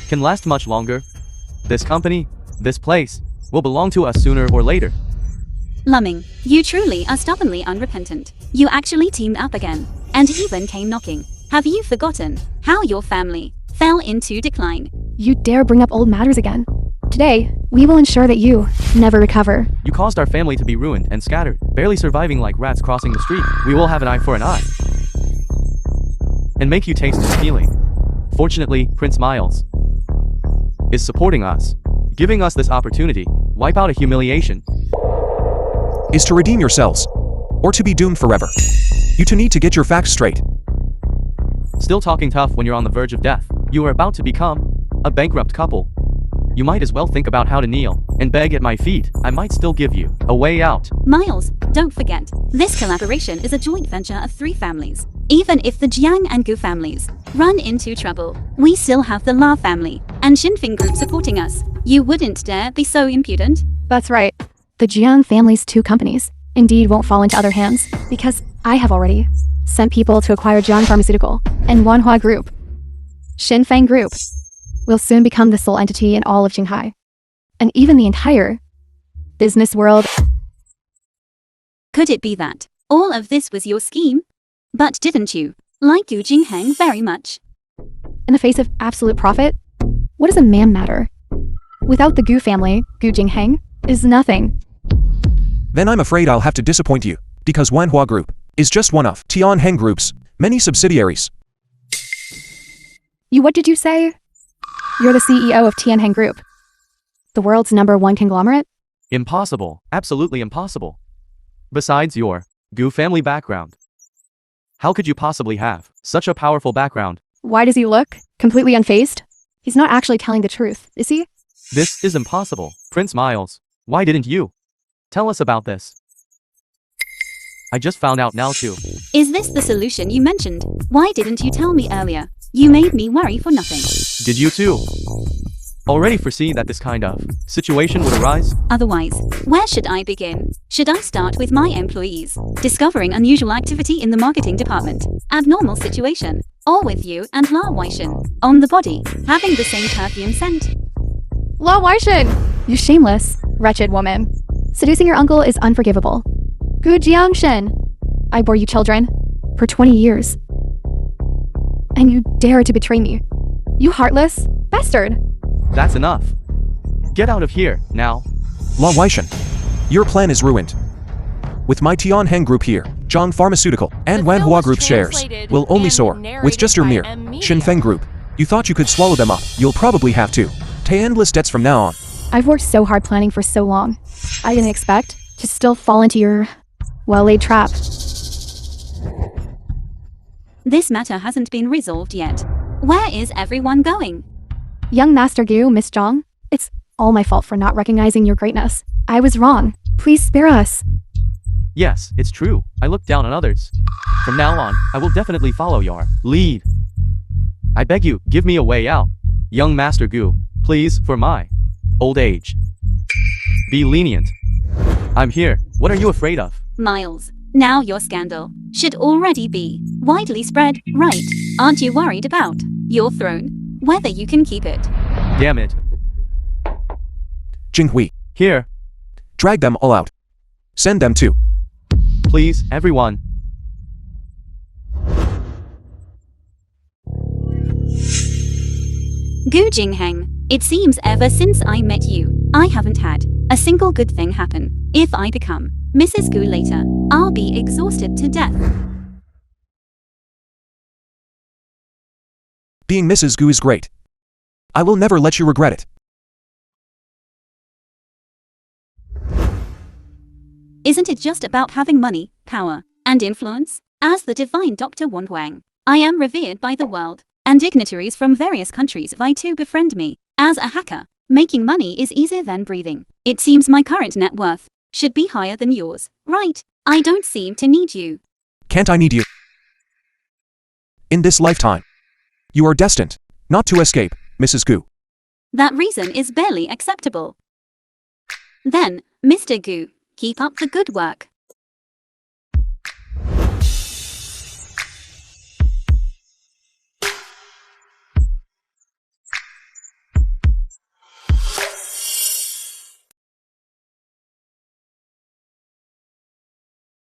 can last much longer? This company, this place, will belong to us sooner or later.
Lumming, you truly are stubbornly unrepentant. You actually teamed up again, and even came knocking. Have you forgotten how your family fell into decline?
You dare bring up old matters again. Today, we will ensure that you never recover.
You caused our family to be ruined and scattered, barely surviving like rats crossing the street. We will have an eye for an eye and make you taste the feeling. Fortunately, Prince Miles is supporting us, giving us this opportunity. Wipe out a humiliation.
Is to redeem yourselves, or to be doomed forever. You two need to get your facts straight.
Still talking tough when you're on the verge of death. You are about to become a bankrupt couple. You might as well think about how to kneel and beg at my feet. I might still give you a way out.
Miles, don't forget, this collaboration is a joint venture of 3 families. Even if the Jiang and Gu families run into trouble, we still have the La family and Xinfeng group supporting us. You wouldn't dare be so impudent?
That's right. The Jiang family's 2 companies indeed won't fall into other hands, because I have already sent people to acquire Jiang Pharmaceutical and Wanhua Group. Xinfeng Group will soon become the sole entity in all of Shanghai, and even the entire business world.
Could it be that all of this was your scheme? But didn't you like Gu Jingheng very much?
In the face of absolute profit, what does a man matter? Without the Gu family, Gu Jingheng is nothing.
Then I'm afraid I'll have to disappoint you, because Wanhua Group is just one of Tianheng Group's many subsidiaries.
What did you say? You're the CEO of Tianheng Group, the world's #1 conglomerate?
Impossible. Absolutely impossible. Besides your Gu family background, how could you possibly have such a powerful background?
Why does he look completely unfazed? He's not actually telling the truth, is he?
This is impossible. Prince Miles, why didn't you tell us about this? I just found out now too.
Is this the solution you mentioned? Why didn't you tell me earlier? You made me worry for nothing.
Did you too already foresee that this kind of situation would arise?
Otherwise, where should I begin? Should I start with my employees, discovering unusual activity in the marketing department, abnormal situation, or with you and La Weishen, on the body, having the same perfume scent?
La Weishen! You shameless, wretched woman. Seducing your uncle is unforgivable. Gu Jiangshen! I bore you children for 20 years. And you dare to betray me. You heartless bastard!
That's enough. Get out of here, now.
La Weishen, your plan is ruined. With my Tianheng Group here, Zhang Pharmaceutical and
The film
Wanhua
was
Group shares
translated
will only
and
soar. With
narrated
just your
by
mere
M Media.
Shinfeng Group, you thought you could swallow them up. You'll probably have to pay endless debts from now on.
I've worked so hard planning for so long. I didn't expect to still fall into your well-laid trap.
This matter hasn't been resolved yet. Where is everyone going?
Young Master Gu, Miss Zhang, it's all my fault for not recognizing your greatness. I was wrong. Please spare us.
Yes, it's true. I look down on others. From now on, I will definitely follow your lead. I beg you, give me a way out. Young Master Gu, please, for my old age. Be lenient. I'm here. What are you afraid of?
Miles, now your scandal should already be widely spread, right? Aren't you worried about your throne? Whether you can keep it?
Damn it.
Jinghui,
Here,
drag them all out. Send them to
please, everyone.
Gu Jingheng, it seems ever since I met you, I haven't had a single good thing happen. If I become Mrs. Gu later, I'll be exhausted to death.
being Mrs. Gu is great. I will never let you regret it.
Isn't it just about having money, power, and influence? As the divine Dr. Wan Huang, I am revered by the world, and dignitaries from various countries vie to befriend me. As a hacker, making money is easier than breathing. It seems my current net worth should be higher than yours, right? I don't seem to need you.
Can't I need you? In this lifetime, you are destined not to escape, Mrs. Gu.
That reason is barely acceptable. Then, Mr. Gu, keep up the good work.